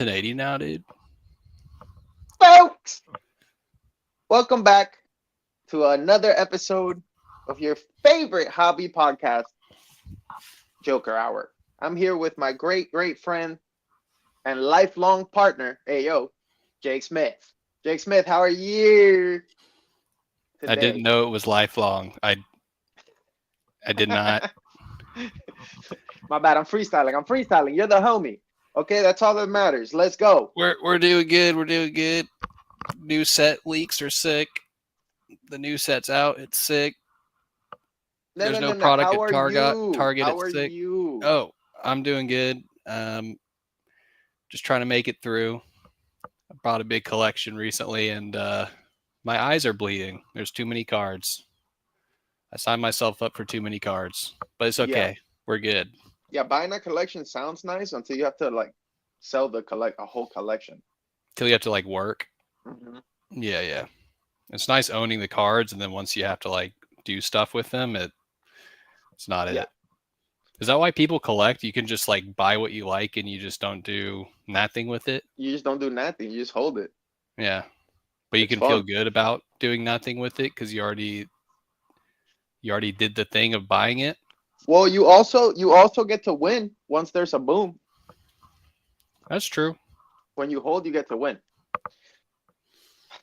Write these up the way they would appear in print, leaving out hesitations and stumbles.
1080 now, dude. Folks, welcome back to another episode of your favorite hobby podcast, Joker Hour. I'm here with my great friend and lifelong partner, Ayo, Jake Smith. Jake Smith, how are you I didn't today? know it was lifelong. I did not. My bad, I'm freestyling. You're the homie. Okay, that's all that matters. Let's go. We're doing good. We're doing good. New set leaks are sick. The new set's out. It's sick. No, There's no, no no, no. product How at are Target. you? Target. How It's are sick. you? Oh, I'm doing good. Just trying to make it through. I bought a big collection recently, and my eyes are bleeding. There's too many cards. I signed myself up for too many cards, but it's Yeah. okay. We're good. Yeah, buying a collection sounds nice until you have to like sell the collect a whole collection. Till you have to like work. Hmm. Yeah, yeah. It's nice owning the cards, and then once you have to like do stuff with them, it's not Yeah, it. Is that why people collect? You can just like buy what you like, and you just don't do nothing with it. you just don't do nothing. You just hold it. Yeah, but you It's can feel fun. good about doing nothing with it because you already did the thing of buying it. Well, you also get to win once there's a boom. That's true. When you hold, you get to win.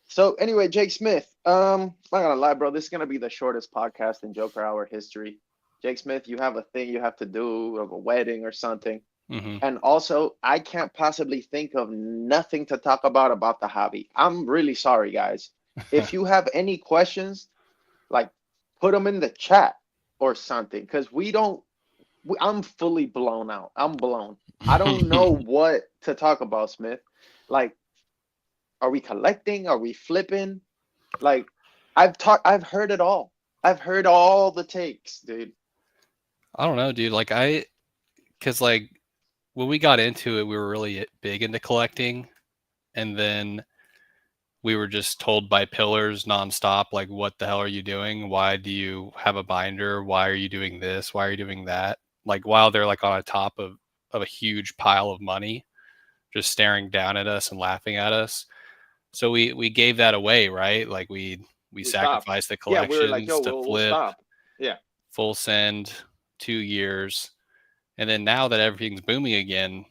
So anyway, Jake Smith. I'm not gonna lie, bro. This is gonna be the shortest podcast in Joker Hour history. Jake Smith, you have a thing you have to do of a wedding or something. Hmm. And also, I can't possibly think of nothing to talk about the hobby. I'm really sorry, guys. If you have any questions, like put them in the chat or something, because we don't. I'm fully blown out. I'm blown. I don't know what to talk about, Smith. Like, are we collecting? Are we flipping? Like, I've heard it all. I've heard all the takes, dude. I don't know, dude. Because like when we got into it, we were really big into collecting, and then we were just told by pillars nonstop, like, what the hell are you doing? Why do you have a binder? Why are you doing this? Why are you doing that? Like while they're like on a top of a huge pile of money, just staring down at us and laughing at us. So we gave that away, right? Like we We stopped. sacrificed the Yeah, we were like, yo, collections to we'll flip, stop. Yeah. full send, 2 years. And then now that everything's booming again,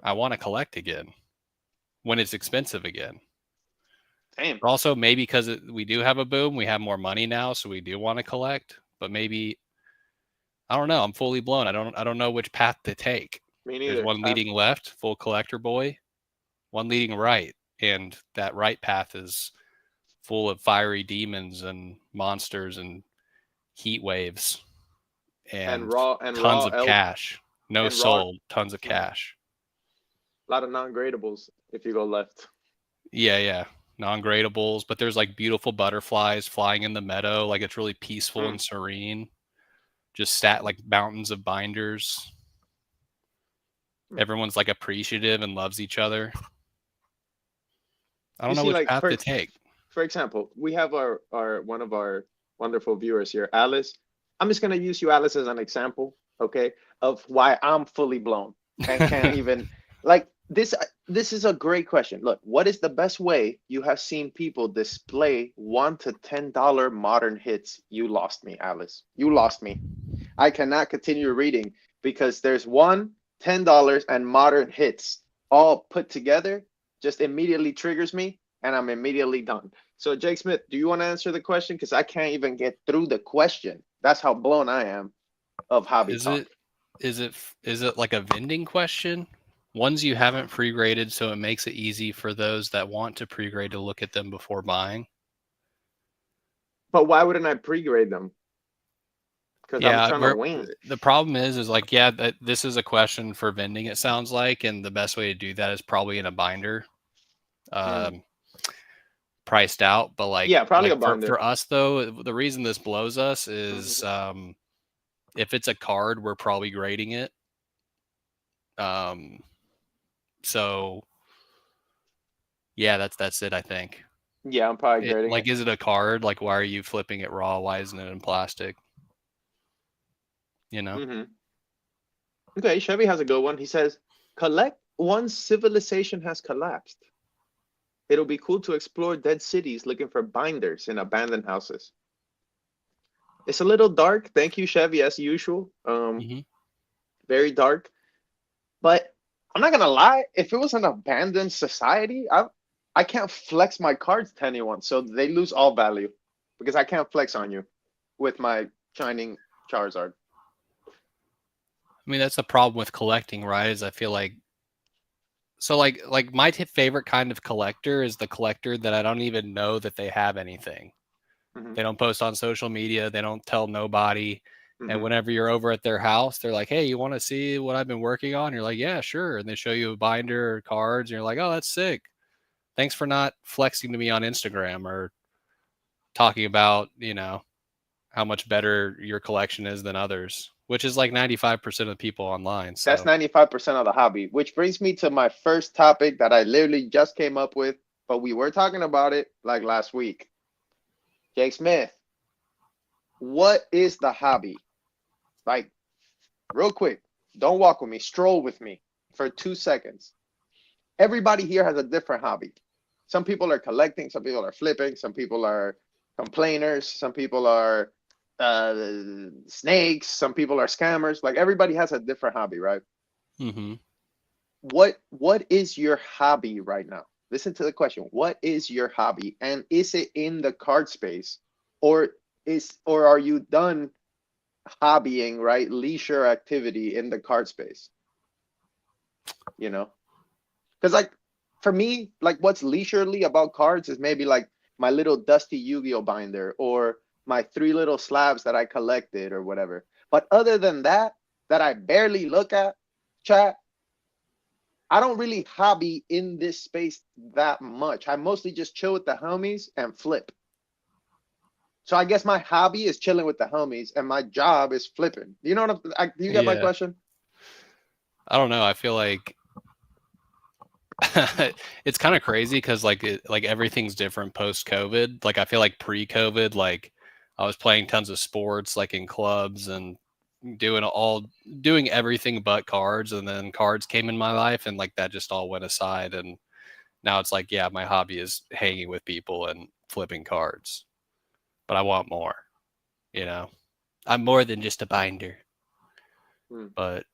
I want to collect again when it's expensive again. Damn. But also maybe because we do have a boom, we have more money now, so we do want to collect. But maybe I don't know. I'm fully blown. I don't know which path to take. Me There's neither. one leading left, full collector boy, one leading right, and that right path is full of fiery demons and monsters and heat waves and and raw and tons raw of elk cash. No and raw. sold, tons of Mhm. cash. A lot of non-gradables if you go left. Yeah, yeah. Non-gradables, but there's like beautiful butterflies flying in the meadow. Like it's really peaceful Mm. and serene. Just sat like mountains of binders. Mm. Everyone's like appreciative and loves each other. I You don't know see, which like path to take. for example, we have our one of our wonderful viewers here, Alice. I'm just gonna use you, Alice, as an example, okay, of why I'm fully blown and can't even like this. This is a great question. Look, what is the best way you have seen people display $1 to $10 modern hits? You lost me, Alice. You lost me. I cannot continue reading because there's $10 and modern hits all put together just immediately triggers me and I'm immediately done. So Jake Smith, do you want to answer the question? Because I can't even get through the question. That's how blown I am of hobby Is talk. it is it like a vending question? Ones you haven't pre-graded, so it makes it easy for those that want to pre-grade to look at them before buying. But why wouldn't I pre-grade them? Because I'm Yeah, trying to we're win. the problem is like yeah, this is a question for vending. It sounds like, and the best way to do that is probably in a binder, Mm. um, priced out. But Yeah, probably a for binder. us though, the reason this blows us is Hmm. if it's a card, we're probably grading it. Um, so yeah, that's it. I think. Yeah, I'm probably grading it. Is it a card? Like, why are you flipping it raw? Why isn't it in plastic? You know? Hmm. Okay, Chevy has a good one. He says, collect once civilization has collapsed, it'll be cool to explore dead cities looking for binders in abandoned houses. It's a little dark. Thank you, Chevy, as usual. Hmm. Very dark. But I'm not gonna lie. If it was an abandoned society, I can't flex my cards to anyone, so they lose all value because I can't flex on you with my shining Charizard. I mean, that's the problem with collecting, right? Is I feel like so like my favorite kind of collector is the collector that I don't even know that they have anything. Hmm. They don't post on social media. They don't tell nobody. And Hmm. whenever you're over at their house, they're like, "Hey, you want to see what I've been working on?" You're like, "Yeah, sure." And they show you a binder or cards, and you're like, "Oh, that's sick. Thanks for not flexing to me on Instagram or talking about, how much better your collection is than others," which is like 95% of the people online. That's So, 95% of the hobby, which brings me to my first topic that I literally just came up with, but we were talking about it like last week. Jake Smith, what is the hobby? Like, real quick, don't walk with me, stroll with me for 2 seconds. Everybody here has a different hobby. Some people are collecting, some people are flipping, some people are complainers, some people are snakes, some people are scammers. Like everybody has a different hobby, right? hmm What is your hobby right now? Listen to the question. What is your hobby? And is it in the card space? Or or are you done hobbying, right? Leisure activity in the card space, you know? Because like for me, like what's leisurely about cards is maybe like my little dusty Yu-Gi-Oh binder or my three little slabs that I collected or whatever. But other than that, that I barely look at, chat, I don't really hobby in this space that much. I mostly just chill with the homies and flip. So I guess my hobby is chilling with the homies and my job is flipping. You know what do you get my yeah, question? I don't know. I feel like it's kind of crazy because like everything's different post COVID. Like I feel like pre COVID, like I was playing tons of sports, like in clubs and doing everything but cards, and then cards came in my life, and like that just all went aside, and now it's like, yeah, my hobby is hanging with people and flipping cards, but I want more. You know, I'm more than just a binder. Hmm. But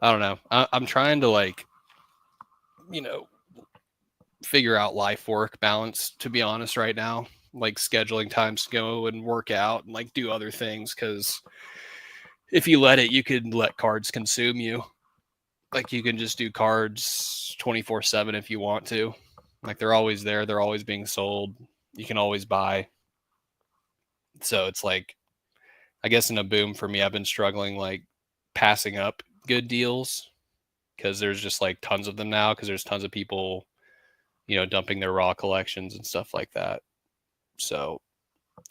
I don't know. I'm trying to like you know figure out life work balance, to be honest, right now, like scheduling times to go and work out and like do other things, because if you let it, you could let cards consume you. Like you can just do cards 24/7 if you want to. Like they're always there, they're always being sold, you can always buy. So it's like, I guess in a boom for me, I've been struggling like passing up good deals because there's just like tons of them now, because there's tons of people dumping their raw collections and stuff like that. So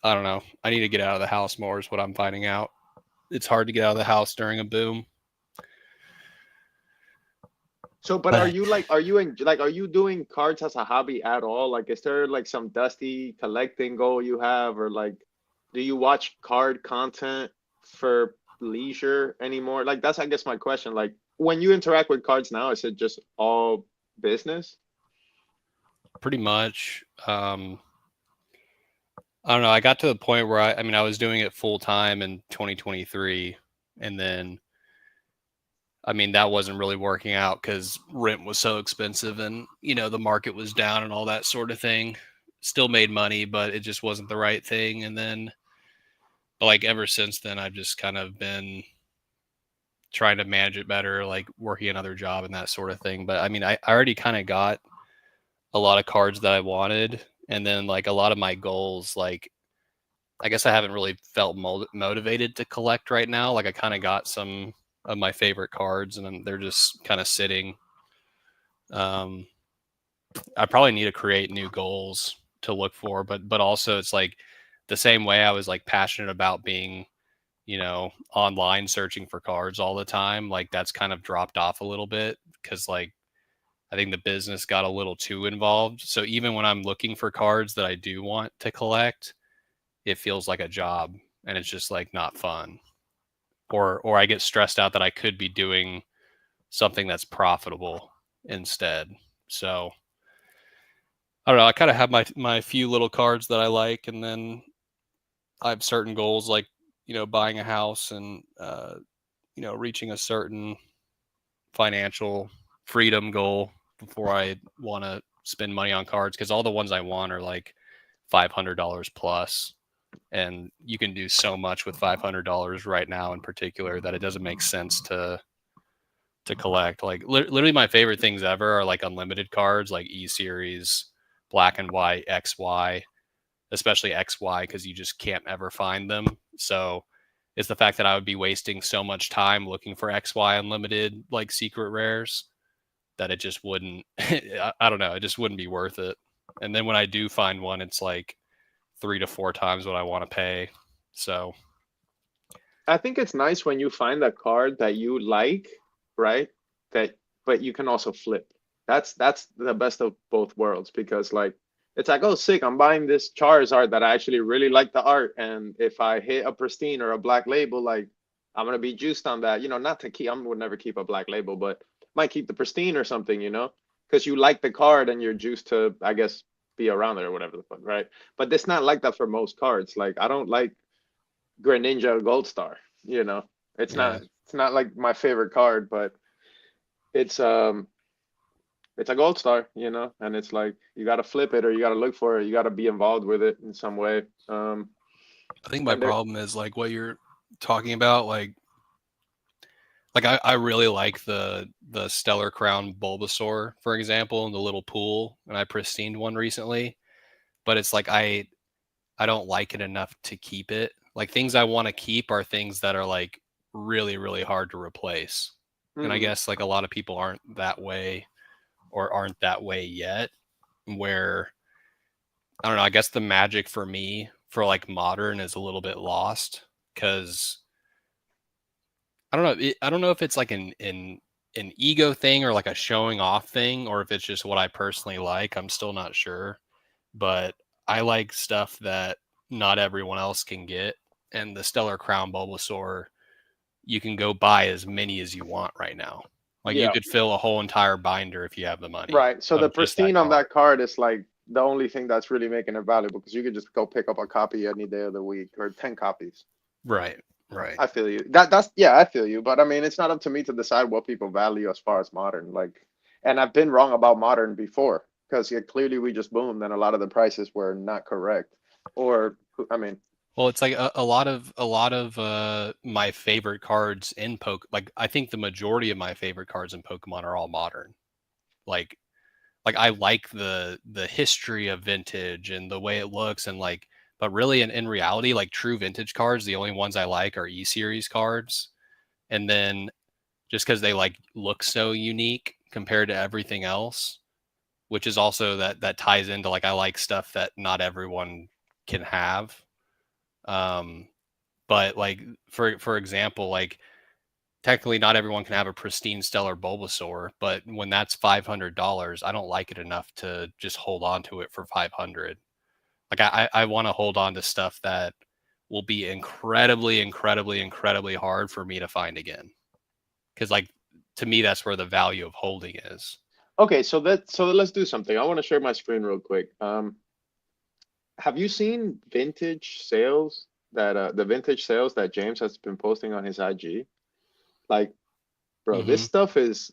I don't know. I need to get out of the house more, is what I'm finding out. It's hard to get out of the house during a boom. So, but are But you like, are you in, like, are you doing cards as a hobby at all? Like, is there like some dusty collecting goal you have, or like, do you watch card content for leisure anymore? Like, that's, I guess, my question. Like, when you interact with cards now, is it just all business? pretty much, I don't know. I got to the point where I mean, I was doing it full time in 2023. And then, I mean, that wasn't really working out because rent was so expensive and, the market was down and all that sort of thing. Still made money, but it just wasn't the right thing. And then, like, ever since then, I've just kind of been trying to manage it better, like working another job and that sort of thing. But I mean, I already kind of got a lot of cards that I wanted. And then, like, a lot of my goals, like, I guess I haven't really felt motivated to collect right now. Like, I kind of got some of my favorite cards and they're just kind of sitting. Um, I probably need to create new goals to look for, but also it's like the same way I was like passionate about being, online searching for cards all the time. Like that's kind of dropped off a little bit because like I think the business got a little too involved. So even when I'm looking for cards that I do want to collect, it feels like a job and it's just like not fun. Or I get stressed out that I could be doing something that's profitable instead. So I don't know. I kind of have my few little cards that I like, and then I have certain goals like, buying a house and reaching a certain financial freedom goal before I want to spend money on cards, because all the ones I want are like $500 plus, and you can do so much with $500 right now in particular that it doesn't make sense to collect. Like literally my favorite things ever are like unlimited cards, like E series, black and white, XY, especially XY, because you just can't ever find them. So it's the fact that I would be wasting so much time looking for XY unlimited, like secret rares, that it just wouldn't, I don't know, it just wouldn't be worth it. And then when I do find one, it's like 3 to 4 times what I want to pay. So I think it's nice when you find a card that you like, right? That, but you can also flip. That's the best of both worlds, because like it's like, oh sick, I'm buying this Charizard that I actually really like the art, and if I hit a pristine or a black label, like I'm gonna be juiced on that. Not to keep, I would never keep a black label, but might keep the pristine or something, because you like the card and you're juiced to, I guess, be around it or whatever the fuck, right? But it's not like that for most cards. Like I don't like Greninja Gold Star. It's yeah, not like my favorite card, but it's it's a Gold Star, and it's like you got to flip it or you got to look for it. You got to be involved with it in some way. I think my And there, problem is like what you're talking about, like I really like the Stellar Crown Bulbasaur, for example, in the little pool, and I pristined one recently. But it's like I don't like it enough to keep it. Like things I want to keep are things that are like really, really hard to replace. And I mhm. guess like a lot of people aren't that way, or aren't that way yet, where I don't know, I guess the magic for me for like modern is a little bit lost, because I don't know. I don't know if it's like an ego thing or like a showing off thing, or if it's just what I personally like. I'm still not sure, but I like stuff that not everyone else can get. And the Stellar Crown Bulbasaur, you can go buy as many as you want right now. Like you Yeah, could fill a whole entire binder if you have the money right. So the of just that pristine on card. that card is like the only thing that's really making it valuable, because you could just go pick up a copy any day of the week or 10 copies. Right. Right. I feel you. That's yeah, I feel you. But I mean, it's not up to me to decide what people value as far as modern. Like, and I've been wrong about modern before, because yeah, clearly we just boomed and a lot of the prices were not correct. Or I mean, Well, it's like a lot of my favorite cards in like I think the majority of my favorite cards in Pokemon are all modern. Like I like the history of vintage and the way it looks, and like, but really in reality, like true vintage cards, the only ones I like are E series cards. And then just because they like look so unique compared to everything else, which is also that ties into like I like stuff that not everyone can have. Um, but like for example, like technically not everyone can have a pristine stellar Bulbasaur, but when that's $500, I don't like it enough to just hold on to it for 500. Like I want to hold on to stuff that will be incredibly, incredibly, incredibly hard for me to find again. Because like to me, that's where the value of holding is. okay, so let's do something. I want to share my screen real quick. Have you seen vintage sales that the vintage sales that James has been posting on his IG? Like, bro, this Hmm. stuff is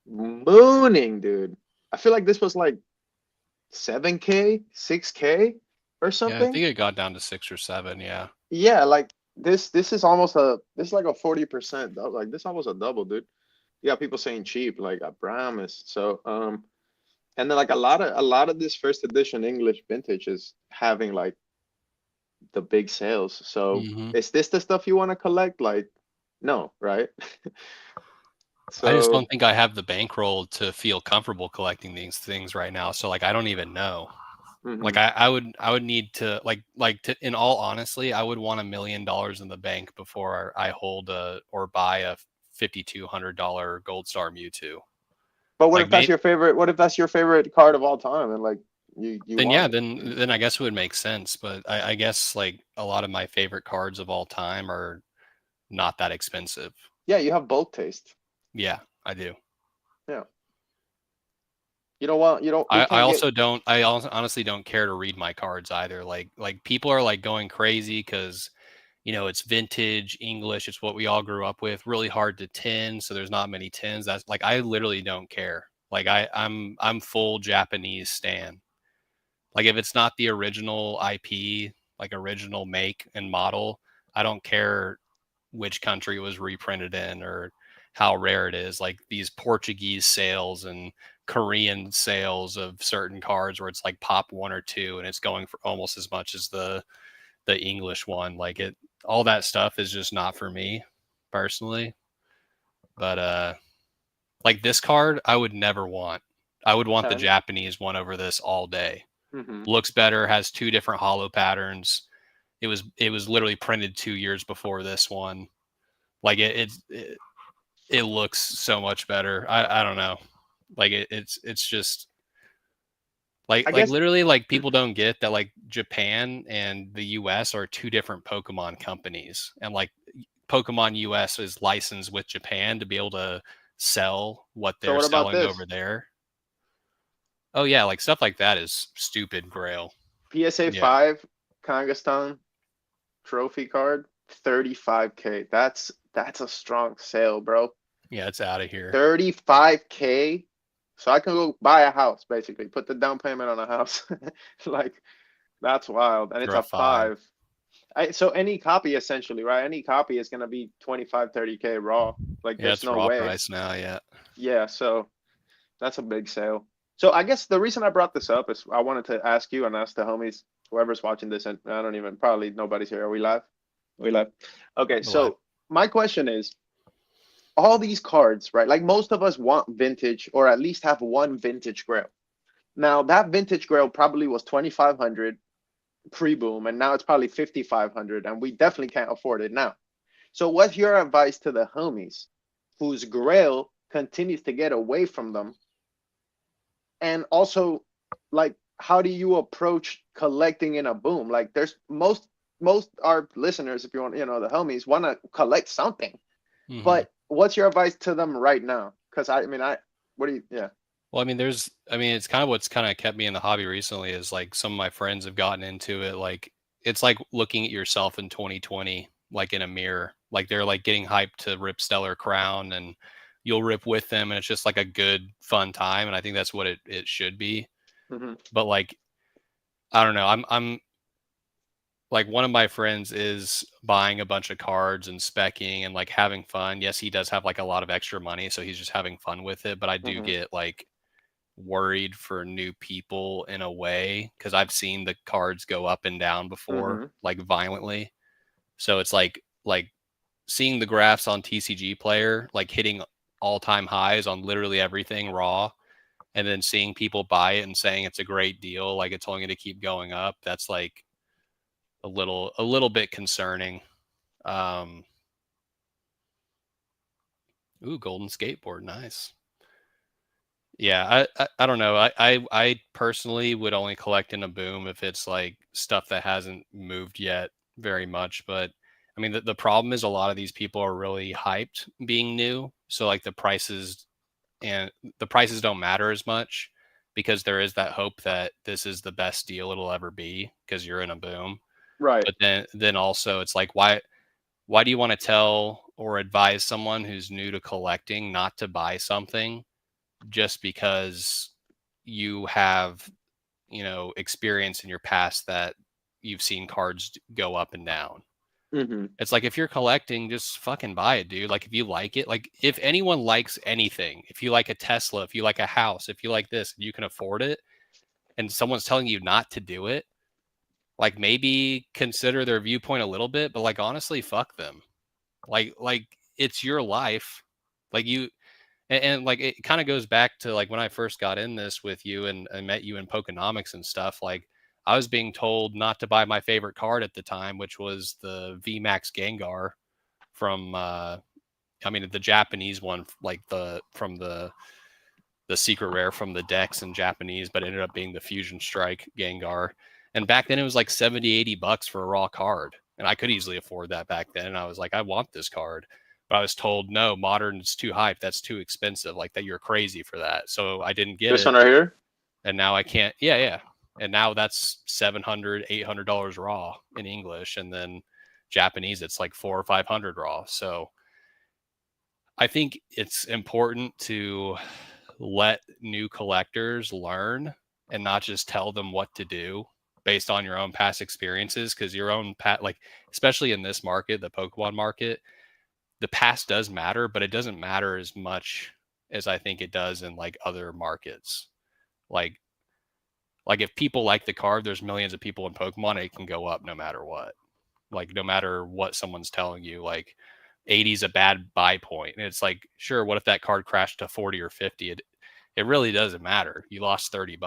mooning, dude. I feel like this was like 7K, 6K or Yeah, I something. think it got down to 6 or 7. Yeah. Yeah, like this is almost this is like a 40%. Like this almost a double, dude. You got people saying cheap, like I promise. So and then like a lot of this first edition English vintage is having like the big sales. So Hmm. is this the stuff you want to collect? Like, no, right? I just So don't think I have the bankroll to feel comfortable collecting these things right now. So like I don't even know. Like mhm. I would need to like in all honestly, I would want $1 million in the bank before I hold a or buy a $5,200 Gold Star Mewtwo. But what Like if that's maybe your favorite? What if that's your favorite card of all time, and like you then want yeah, it? then I guess it would make sense. But I guess like a lot of my favorite cards of all time are not that expensive. Yeah, you have bulk taste. Yeah, I do. You don't want, you don't, we I can't get. also don't. I also honestly don't care to read my cards either. Like people are like going crazy because it's vintage English. It's what we all grew up with. Really hard to tin, so there's not many tins. That's like I literally don't care. Like I'm full Japanese stan. Like if it's not the original IP, like original make and model, I don't care which country it was reprinted in or how rare it is. Like these Portuguese sales and Korean sales of certain cards where it's like pop one or two and it's going for almost as much as the English one. Like it all that stuff is just not for me personally. But like this card I would never want. I would want the Okay. Japanese one over this all day. Hmm. Looks better, has two different hollow patterns. It was literally printed 2 years before this one. Like it looks so much better. I don't know. Like it's just I like guess. literally like people don't get that like Japan and the US are two different Pokemon companies. And like Pokemon US is licensed with Japan to be able to sell what So they're what about selling this? over there. Oh yeah, like stuff like that is stupid, Grail. PSA Yeah. 5 Kangaskhan trophy card, 35K. That's a strong sale, bro. Yeah, it's out of here. 35K. So I can go buy a house, basically. Put the down payment on a house. Like, that's wild. And it's For a a five. five. So any copy essentially, right? Any copy is gonna be 25, 30K raw. Like Yeah, there's it's no raw way. price now, yeah. Yeah, so that's a big sale. So I guess the reason I brought this up is I wanted to ask you and ask the homies, whoever's watching this, and I don't even, probably nobody's here. Are we live? We live. Okay, We're live. so my question is, all these cards, right? Like most of us want vintage or at least have one vintage grail. Now that vintage grail probably was 2,500 pre-boom, and now it's probably 5,500, and we definitely can't afford it now. So what's your advice to the homies whose grail continues to get away from them? And also, like, how do you approach collecting in a boom? Like there's most our listeners, if you want, the homies want to collect something. Hmm. But what's your advice to them right now? Because I mean, what do you, yeah. Well, it's kind of what's kind of kept me in the hobby recently is like some of my friends have gotten into it. Like, it's like looking at yourself in 2020, like in a mirror. Like, they're like getting hyped to rip Stellar Crown and you'll rip with them. And it's just like a good, fun time. And I think that's what it should be. Hmm. But like, I don't know. I'm like one of my friends is buying a bunch of cards and specking and like having fun. Yes, he does have like a lot of extra money, so he's just having fun with it. But I do Hmm. get like worried for new people in a way because I've seen the cards go up and down before, Hmm. like violently. So it's like seeing the graphs on TCG Player like hitting all-time highs on literally everything raw, and then seeing people buy it and saying it's a great deal, like it's only going to keep going up. That's like a little bit concerning. Um, ooh, golden skateboard, nice. Yeah, I don't know. I personally would only collect in a boom if it's like stuff that hasn't moved yet very much. But I mean, the problem is a lot of these people are really hyped being new. So like the prices don't matter as much because there is that hope that this is the best deal it'll ever be because you're in a boom. Right. But then also it's like why do you want to tell or advise someone who's new to collecting not to buy something just because you have experience in your past that you've seen cards go up and down? Hmm. It's like if you're collecting, just fucking buy it, dude. Like if you like it, like if anyone likes anything, if you like a Tesla, if you like a house, if you like this and you can afford it, and someone's telling you not to do it, like maybe consider their viewpoint a little bit, but like honestly, fuck them. Like it's your life. Like you and like it kind of goes back to like when I first got in this with you and met you in Pokenomics and stuff. Like I was being told not to buy my favorite card at the time, which was the VMAX Gengar from the Japanese one, like the secret rare from the decks in Japanese, but it ended up being the Fusion Strike Gengar. And back then it was like 70, $80 for a raw card. And I could easily afford that back then. And I was like, I want this card. But I was told, no, modern's too hype. That's too expensive. Like that, you're crazy for that. So I didn't get This it. one right here? And now I can't. Yeah, yeah. And now that's $700, $800 raw in English. And then Japanese, it's like $400 or $500 raw. So I think it's important to let new collectors learn and not just tell them what to do based on your own past experiences. Because your own like, especially in this market, the Pokemon market, the past does matter, but it doesn't matter as much as I think it does in like other markets. Like if people like the card, there's millions of people in Pokemon, it can go up no matter what. Like no matter what someone's telling you, like 80 is a bad buy point. And it's like, sure, what if that card crashed to 40 or 50? It really doesn't matter. You lost $30.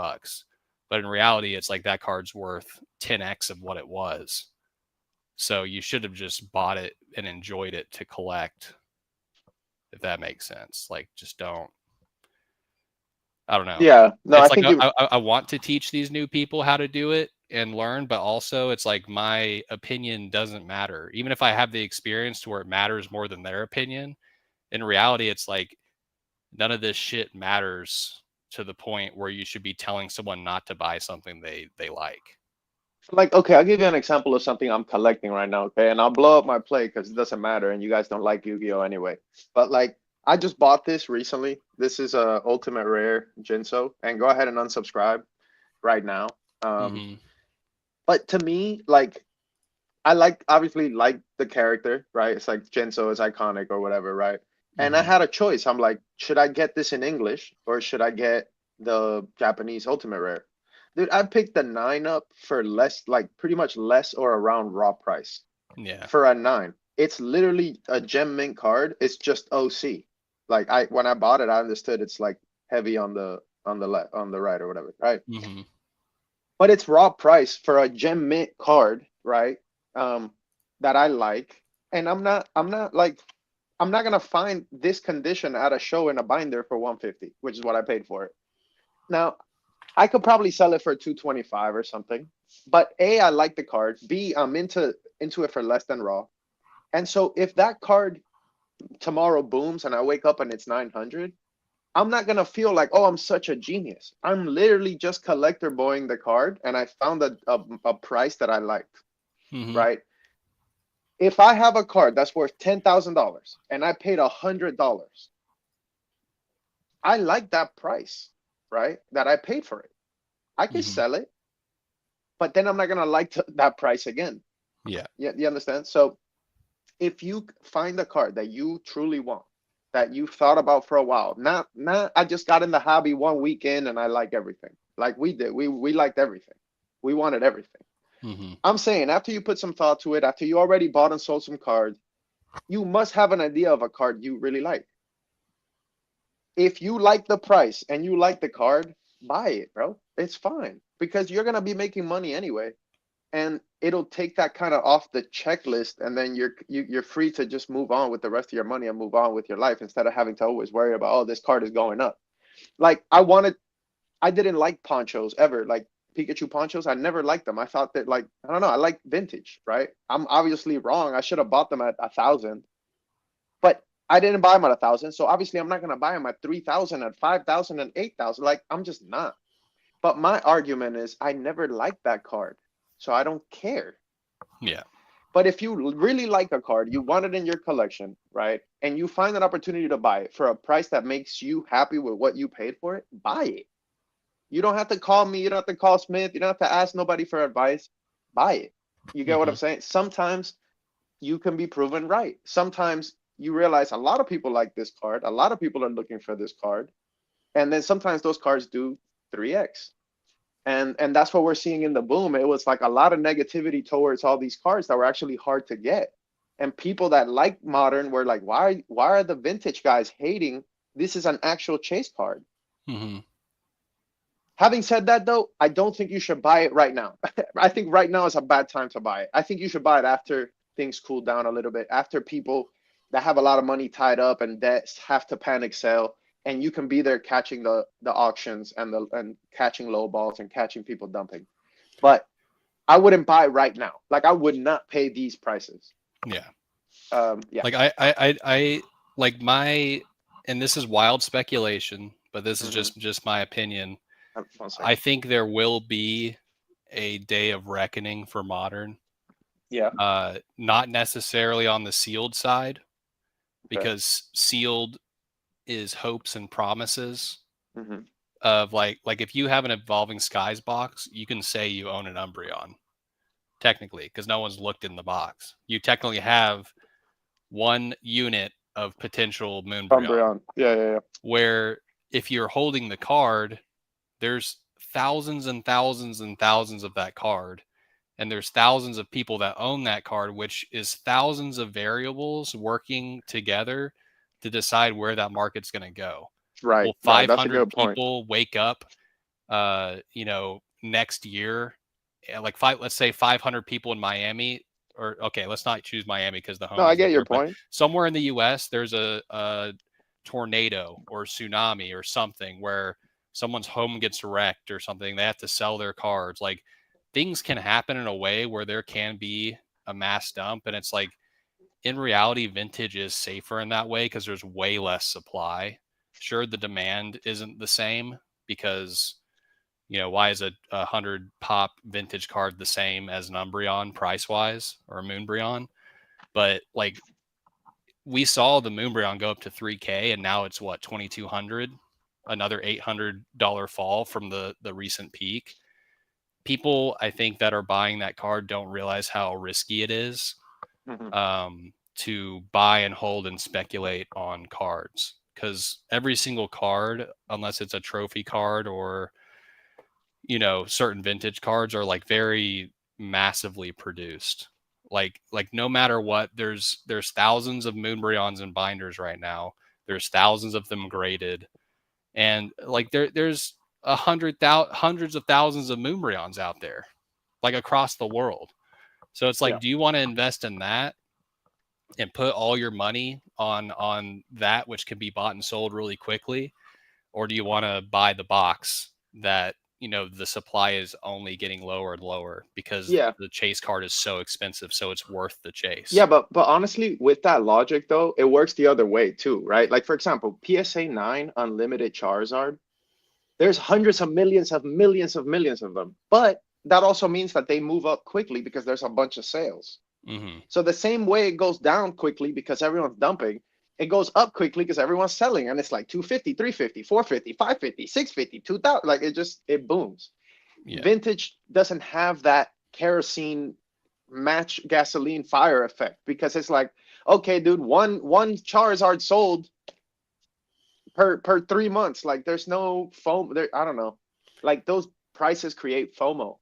But in reality, it's like that card's worth 10x of what it was. So you should have just bought it and enjoyed it to collect, if that makes sense. Like, just don't. I don't know. Yeah, no, It's I like think I want to teach these new people how to do it and learn, but also it's like my opinion doesn't matter. Even if I have the experience to where it matters more than their opinion, in reality, it's like none of this shit matters to the point where you should be telling someone not to buy something they like. like, okay, I'll give you an example of something I'm collecting right now, okay? And I'll blow up my play because it doesn't matter, and you guys don't like Yu-Gi-Oh anyway. But like, I just bought this recently. This is a Ultimate Rare Jinso, and go ahead and unsubscribe right now. Mm-hmm. But to me, like, I obviously like the character, right? It's like Jinso is iconic or whatever, right? And I Mm-hmm. had a choice. I'm like, should I get this in English or should I get the Japanese Ultimate Rare? Dude, I picked the 9-up for less, like pretty much less or around raw price Yeah. for a 9. It's literally a gem mint card. It's just OC. Like when I bought it, I understood it's like heavy on the left, on the right or whatever, right? Mm-hmm. But it's raw price for a gem mint card, right? Um, that I like, and I'm not gonna find this condition at a show in a binder for 150, which is what I paid for it. Now, I could probably sell it for 225 or something. But A, I like the card. B, I'm into it for less than raw. And so if that card tomorrow booms and I wake up and it's 900, I'm not gonna feel like, oh, I'm such a genius. I'm literally just collector boying the card, and I found a price that I liked, Mm-hmm. right? If I have a card that's worth $10,000 and I paid $100, I like that price, right? That I paid for it. I can Mm-hmm. sell it, but then I'm not gonna like that price again. Yeah. You understand? So if you find a card that you truly want, that you've thought about for a while, not I just got in the hobby one weekend and I like everything. Like we did. We liked everything. We wanted everything. Mm-hmm. I'm saying after you put some thought to it, after you already bought and sold some cards, you must have an idea of a card you really like. If you like the price and you like the card, buy it, bro. It's fine because you're gonna be making money anyway, and it'll take that kind of off the checklist, and then you're free to just move on with the rest of your money and move on with your life instead of having to always worry about, oh, this card is going up. Like I didn't like ponchos ever, like Pikachu ponchos. I never liked them. I thought that, like, I don't know, I like vintage, right? I'm obviously wrong. I should have bought them at 1,000, but I didn't buy them at 1,000. So obviously I'm not gonna buy them at 3,000, at 5,000, and 8,000. Like, I'm just not. But my argument is I never liked that card, so I don't care. Yeah. But if you really like a card, you want it in your collection, right? And you find an opportunity to buy it for a price that makes you happy with what you paid for it, buy it. You don't have to call me. You don't have to call Smith. You don't have to ask nobody for advice. Buy it. You get what I'm Mm-hmm. saying? Sometimes you can be proven right. Sometimes you realize a lot of people like this card. A lot of people are looking for this card. And then sometimes those cards do 3x. And that's what we're seeing in the boom. It was like a lot of negativity towards all these cards that were actually hard to get. And people that like modern were like, why are the vintage guys hating? This is an actual chase card. Mm-hmm. Having said that, though, I don't think you should buy it right now. I think right now is a bad time to buy it. I think you should buy it after things cool down a little bit, after people that have a lot of money tied up and debts have to panic sell, and you can be there catching the auctions and catching low balls and catching people dumping. But I wouldn't buy right now. Like, I would not pay these prices. Yeah. Yeah. Like I like my, and this is wild speculation, but this is Hmm. just my opinion. One I second. think there will be a day of reckoning for modern. Yeah. Not necessarily on the sealed side, Okay. because sealed is hopes and promises Hmm. of like if you have an Evolving Skies box, you can say you own an Umbreon technically because no one's looked in the box. You technically have one unit of potential Moonbreon. Umbreon. Yeah, yeah, yeah. Where if you're holding the card, there's thousands and thousands and thousands of that card. And there's thousands of people that own that card, which is thousands of variables working together to decide where that market's going to go. Right, Will right. That's a 500 good point. people wake up, next year, like five, let's say 500 people in Miami, or okay, let's not choose Miami because the No, I homies are get your there, but point. somewhere in the U.S. there's a tornado or tsunami or something where someone's home gets wrecked or something. They have to sell their cards. Like things can happen in a way where there can be a mass dump, and it's like in reality, vintage is safer in that way because there's way less supply. Sure, the demand isn't the same because why is a 100 pop vintage card the same as an Umbreon price wise or a Moonbreon? But like we saw the Moonbreon go up to 3K and now it's what 2,200, another $800 fall from the recent peak. People I think that are buying that card don't realize how risky it is, Hmm. to buy and hold and speculate on cards, because every single card, unless it's a trophy card or certain vintage cards, are like very massively produced. Like no matter what, there's thousands of Moonbreons and binders right now. There's thousands of them graded, and like there's hundreds of thousands of Moonbreons out there, like across the world. So it's Yeah. like, do you want to invest in that and put all your money on that, which can be bought and sold really quickly, or do you want to buy the box that the supply is only getting lower and lower because Yeah. the chase card is so expensive, so it's worth the Yeah, chase? but honestly, with that logic though, it works the other way too, right? Like for example, PSA 9 Unlimited Charizard, there's hundreds of millions of them. But that also means that they move up quickly because there's a bunch of sales. Hmm. So the same way it goes down quickly because everyone's dumping, it goes up quickly because everyone's selling. And it's like 250, 350, 450, 550, 650, 2000. Like it booms. Yeah. Vintage doesn't have that kerosene match gasoline fire effect because it's like, okay, dude, one Charizard sold per 3 months. Like there's no foam there. I don't know. Like those prices create FOMO.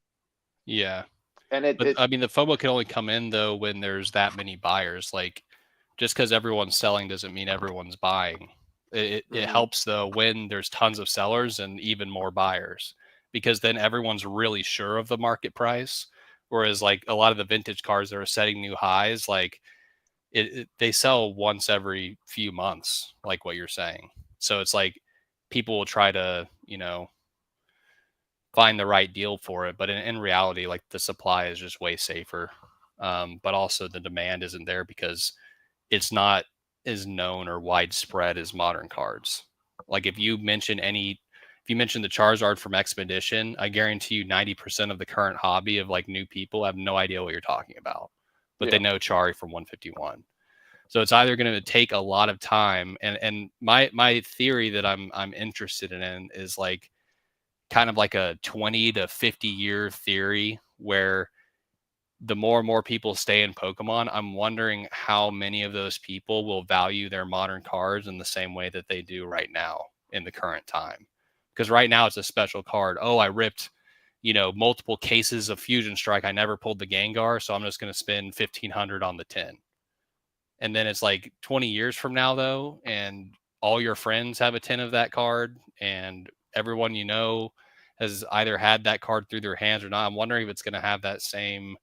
Yeah. And it, But it I mean, the FOMO can only come in though when there's that many buyers. Like just because everyone's selling doesn't mean everyone's buying. It mhm. helps though when there's tons of sellers and even more buyers, because then everyone's really sure of the market price. Whereas like a lot of the vintage cars that are setting new highs, like they sell once every few months, like what you're saying. So it's like people will try to find the right deal for it, but in reality, like the supply is just way safer. But also the demand isn't there because it's not as known or widespread as modern cards. Like if you mention the Charizard from Expedition, I guarantee you 90% of the current hobby of like new people have no idea what you're talking about, but they Yeah. know Chari from 151. So it's either going to take a lot of time, and my theory that I'm interested in is like kind of like a 20 to 50 year theory where the more and more people stay in Pokemon, I'm wondering how many of those people will value their modern cards in the same way that they do right now in the current time. Because right now it's a special card. Oh, I ripped, multiple cases of Fusion Strike. I never pulled the Gengar, so I'm just going to spend 1,500 on the 10. And then it's like 20 years from now, though, and all your friends have a 10 of that card, and everyone has either had that card through their hands or not. I'm wondering if it's going to have that same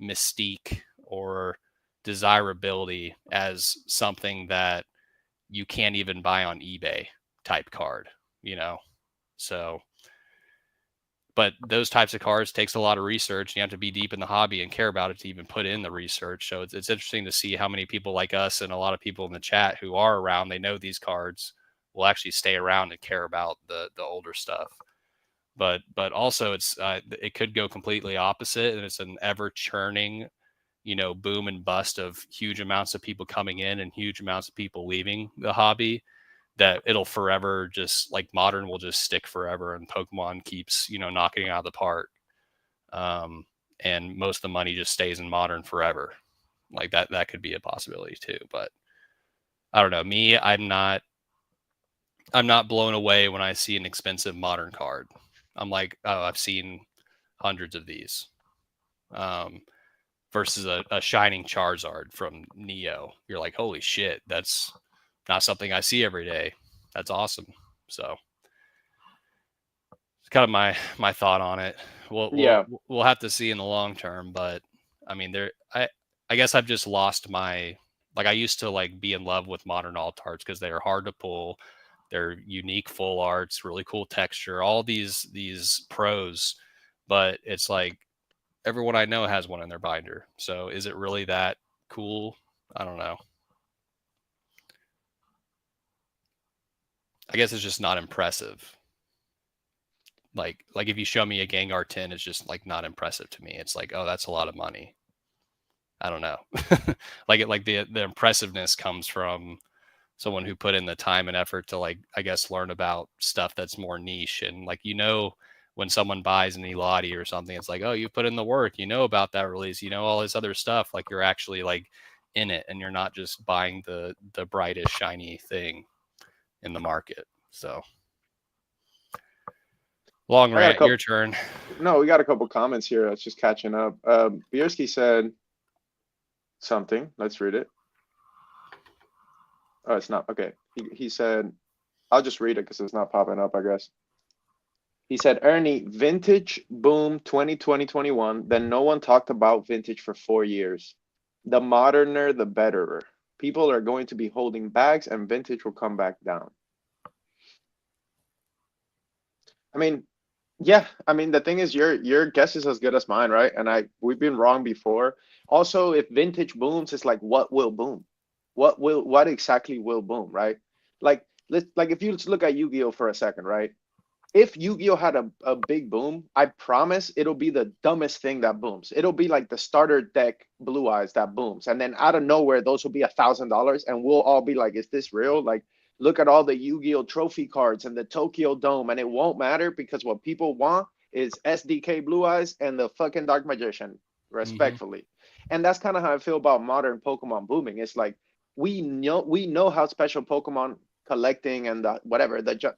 mystique or desirability as something that you can't even buy on eBay type card, you know? So, but those types of cards takes a lot of research. You have to be deep in the hobby and care about it to even put in the research. So it's interesting to see how many people like us and a lot of people in the chat who are around, they know these cards, will actually stay around and care about the older stuff. But also it could go completely opposite, and it's an ever churning, boom and bust of huge amounts of people coming in and huge amounts of people leaving the hobby, that it'll forever just like Modern will just stick forever, and Pokemon keeps, knocking it out of the park. And most of the money just stays in Modern forever. Like that could be a possibility too. But I don't know. Me, I'm not blown away when I see an expensive Modern card. I'm like, oh, I've seen hundreds of these. Versus a Shining Charizard from Neo. You're like, holy shit, that's not something I see every day. That's awesome. So it's kind of my thought on it. We'll have to see in the long term, but I mean, I guess I've just lost my, like, I used to like be in love with Modern alt arts because they are hard to pull. They're unique full arts, really cool texture, all these pros, but it's like everyone I know has one in their binder. So is it really that cool? I don't know. I guess it's just not impressive. Like if you show me a Gengar 10, it's just like not impressive to me. It's like, oh, that's a lot of money. I don't know. like the impressiveness comes from someone who put in the time and effort to, like, I guess, learn about stuff that's more niche. And like, when someone buys an Elati or something, it's like, oh, you put in the work, about that release, all this other stuff. Like, you're actually like in it, and you're not just buying the brightest shiny thing in the market. So long rant, your turn. No, we got a couple comments here. That's just catching up. Bierski said something. Let's read it. Oh, it's not. Okay. He said, I'll just read it because it's not popping up, I guess. He said, Ernie, vintage boom 2020-21. Then no one talked about vintage for 4 years. The moderner, the betterer. People are going to be holding bags and vintage will come back down. I mean, yeah, I mean, the thing is, your guess is as good as mine, right? And we've been wrong before. Also, if vintage booms, it's like, what will boom? What exactly will boom, right? Like, if you look at Yu-Gi-Oh for a second, right? If Yu-Gi-Oh had a big boom, I promise it'll be the dumbest thing that booms. It'll be like the starter deck Blue Eyes that booms. And then out of nowhere, those will be $1,000 and we'll all be like, is this real? Like, look at all the Yu-Gi-Oh trophy cards and the Tokyo Dome, and it won't matter because what people want is SDK Blue Eyes and the fucking Dark Magician, respectfully. And that's kind of how I feel about modern Pokemon booming. It's like, we know how special Pokemon collecting and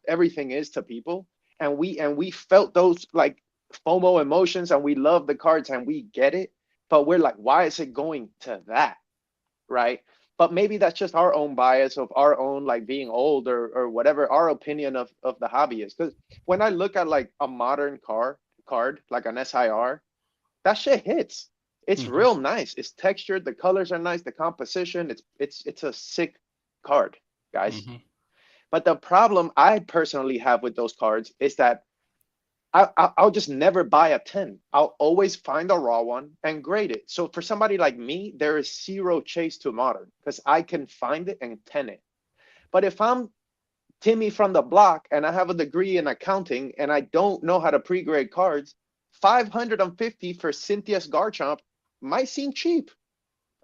everything is to people. And we felt those like FOMO emotions, and we love the cards and we get it, but we're like, why is it going to that, right? But maybe that's just our own bias of our own, like, being old or whatever our opinion of the hobby is. Because when I look at like a modern card like an SIR, that shit hits. It's real nice. It's textured. The colors are nice. The composition. It's a sick card, guys. But the problem I personally have with those cards is that I'll just never buy a 10. I'll always find a raw one and grade it. So for somebody like me, there is zero chase to modern because I can find it and 10 it. But if I'm Timmy from the block and I have a degree in accounting and I don't know how to pre-grade cards, 550 for Cynthia's Garchomp might seem cheap.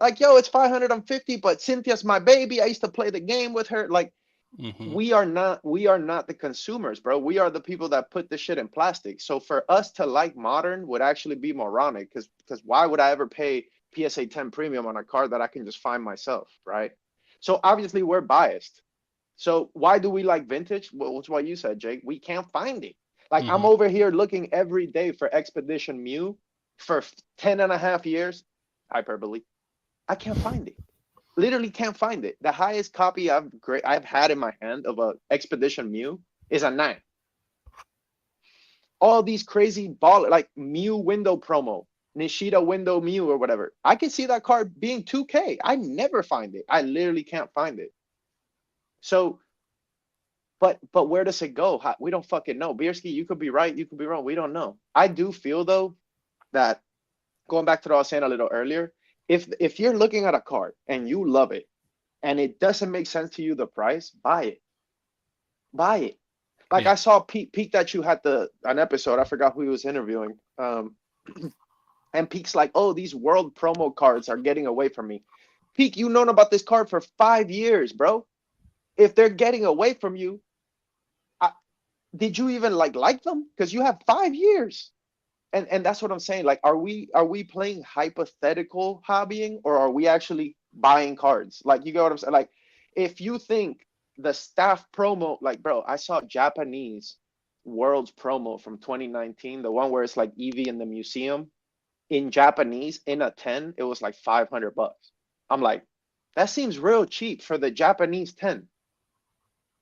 Like, yo, it's 550, but Cynthia's my baby. I used to play the game with her. Like, we are not the consumers, bro. We are the people that put this shit in plastic. So for us to like modern would actually be moronic, because why would I ever pay PSA 10 premium on a card that I can just find myself, right? So obviously we're biased. So why do we like vintage? Well, it's what you said, Jake. We can't find it. Like, I'm over here looking every day for Expedition Mew for 10 and a half years. Hyperbole. I can't find it. Literally can't find it. The highest copy I've had in my hand of a Expedition Mew is a 9. All these crazy like Mew window promo, Nishida window Mew or whatever. I can see that card being 2K. I never find it. I literally can't find it. So but where does it go? We don't fucking know. Bierski, you could be right, you could be wrong. We don't know. I do feel though that, going back to what I was saying a little earlier, if you're looking at a card and you love it and it doesn't make sense to you, the price, buy it. Buy it. Like Yeah. I saw Peak that you had an episode. I forgot who he was interviewing. And Peak's like, oh, these world promo cards are getting away from me. Peak, you known about this card for 5 years, bro. If they're getting away from you, did you even like them? Because you have 5 years. And that's what I'm saying. Like, are we playing hypothetical hobbying, or are we actually buying cards? Like, you get what I'm saying? Like, if you think the staff promo, like, bro, I saw Japanese Worlds promo from 2019, the one where it's like Eevee in the museum in Japanese in a 10, it was like $500. I'm like, that seems real cheap for the Japanese 10.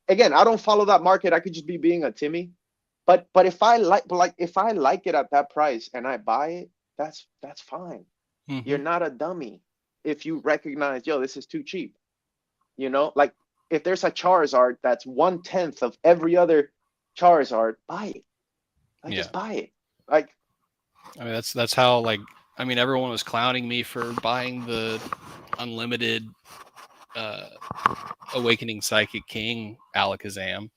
Again, I don't follow that market. I could just be being a Timmy. But if I if I like it at that price and I buy it, that's fine. You're Mm-hmm. not a dummy if you recognize, yo, this is too cheap. Like, if there's a Charizard that's 1/10 of every other Charizard, buy it. Like, Yeah. just buy it. Like, I mean, that's how, like, I mean, everyone was clowning me for buying the unlimited uh, Awakening Psychic King Alakazam,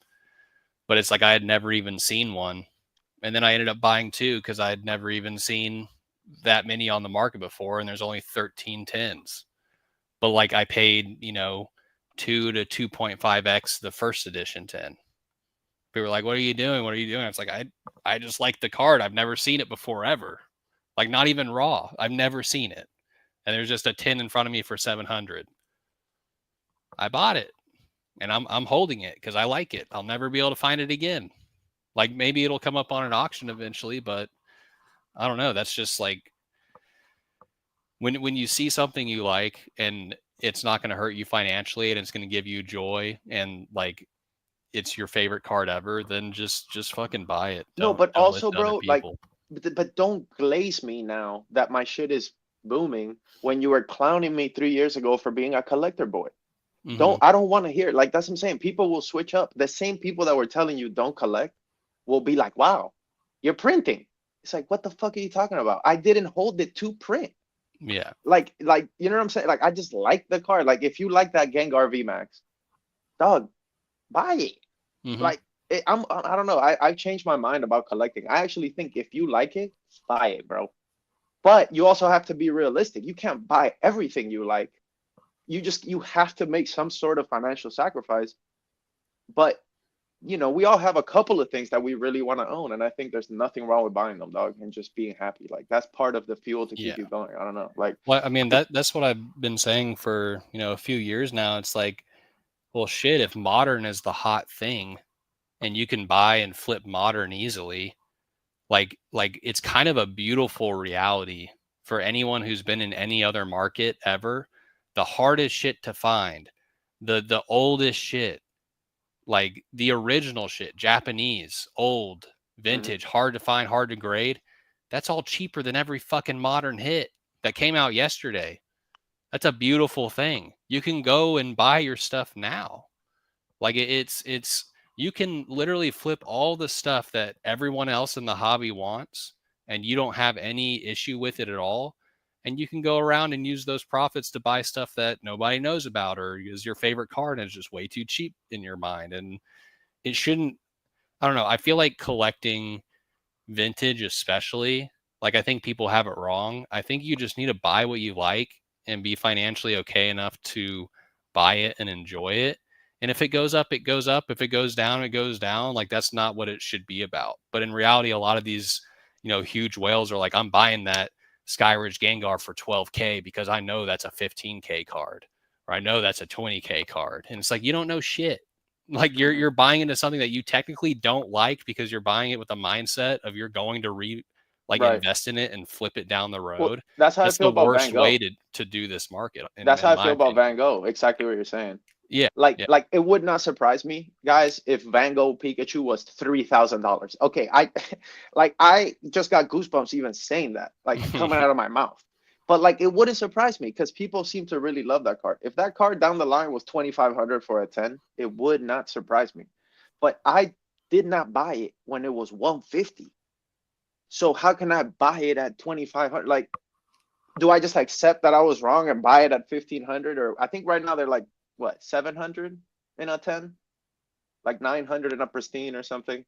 but it's like I had never even seen one, and then I ended up buying two because I had never even seen that many on the market before, and there's only 13 tens. But like I paid, 2 to 2.5x the first edition 10. People were like, "What are you doing? What are you doing?" It's like I just like the card. I've never seen it before ever. Like, not even raw. I've never seen it. And there's just a 10 in front of me for 700. I bought it, and I'm holding it because I like it. I'll never be able to find it again. Like, maybe it'll come up on an auction eventually, but I don't know. That's just like when you see something you like and it's not going to hurt you financially and it's going to give you joy, and like it's your favorite card ever, then just fucking buy it. no, Don't but don't listen also, to other bro, like, people. but don't glaze me now that my shit is booming when you were clowning me 3 years ago for being a collector boy. Mm-hmm. I don't want to hear it. Like, that's what I'm saying. People will switch up. The same people that were telling you don't collect will be like, wow, you're printing. It's like, what the fuck are you talking about? I didn't hold it to print. Yeah. Like, you know what I'm saying? Like, I just like the card. Like, if you like that Gengar VMAX, dog, buy it. Mm-hmm. Like, I don't know. I've changed my mind about collecting. I actually think if you like it, buy it, bro. But you also have to be realistic. You can't buy everything you like. You have to make some sort of financial sacrifice. But we all have a couple of things that we really want to own, and I think there's nothing wrong with buying them, dog, and just being happy. Like, that's part of the fuel to Yeah. keep you going. I don't know. Like, Well, I mean, that's what I've been saying for, a few years now. It's like, well, shit, if modern is the hot thing and you can buy and flip modern easily, like it's kind of a beautiful reality for anyone who's been in any other market ever. The hardest shit to find, the oldest shit, like the original shit, Japanese, old, mhm. vintage, hard to find, hard to grade. That's all cheaper than every fucking modern hit that came out yesterday. That's a beautiful thing. You can go and buy your stuff now. Like, it's you can literally flip all the stuff that everyone else in the hobby wants, and you don't have any issue with it at all. And you can go around and use those profits to buy stuff that nobody knows about, or is your favorite card and it's just way too cheap in your mind. And it shouldn't, I don't know. I feel like collecting vintage, especially, like, I think people have it wrong. I think you just need to buy what you like and be financially okay enough to buy it and enjoy it. And if it goes up, it goes up. If it goes down, it goes down. Like, that's not what it should be about. But in reality, a lot of these, huge whales are like, I'm buying that Skyridge Gengar for 12K because I know that's a 15K card, or I know that's a 20K card. And it's like, you don't know shit. Like, you're buying into something that you technically don't like because you're buying it with a mindset of you're going to Right. invest in it and flip it down the Well, road. that's how I That's feel the about worst Van way Gogh. to do this market, That's how in I my feel about opinion. Van Gogh. Exactly what you're saying. Yeah, Like, yeah. it would not surprise me, guys, if Van Gogh Pikachu was $3,000. Okay, I just got goosebumps even saying that, like, coming out of my mouth. But, like, it wouldn't surprise me because people seem to really love that card. If that card down the line was 2,500 for a 10, it would not surprise me. but I did not buy it when it was 150. So how can I buy it at 2,500? Like, do I just accept that I was wrong and buy it at 1,500? Or I think right now they're like what, 700 in a 10, like 900 in a pristine or something.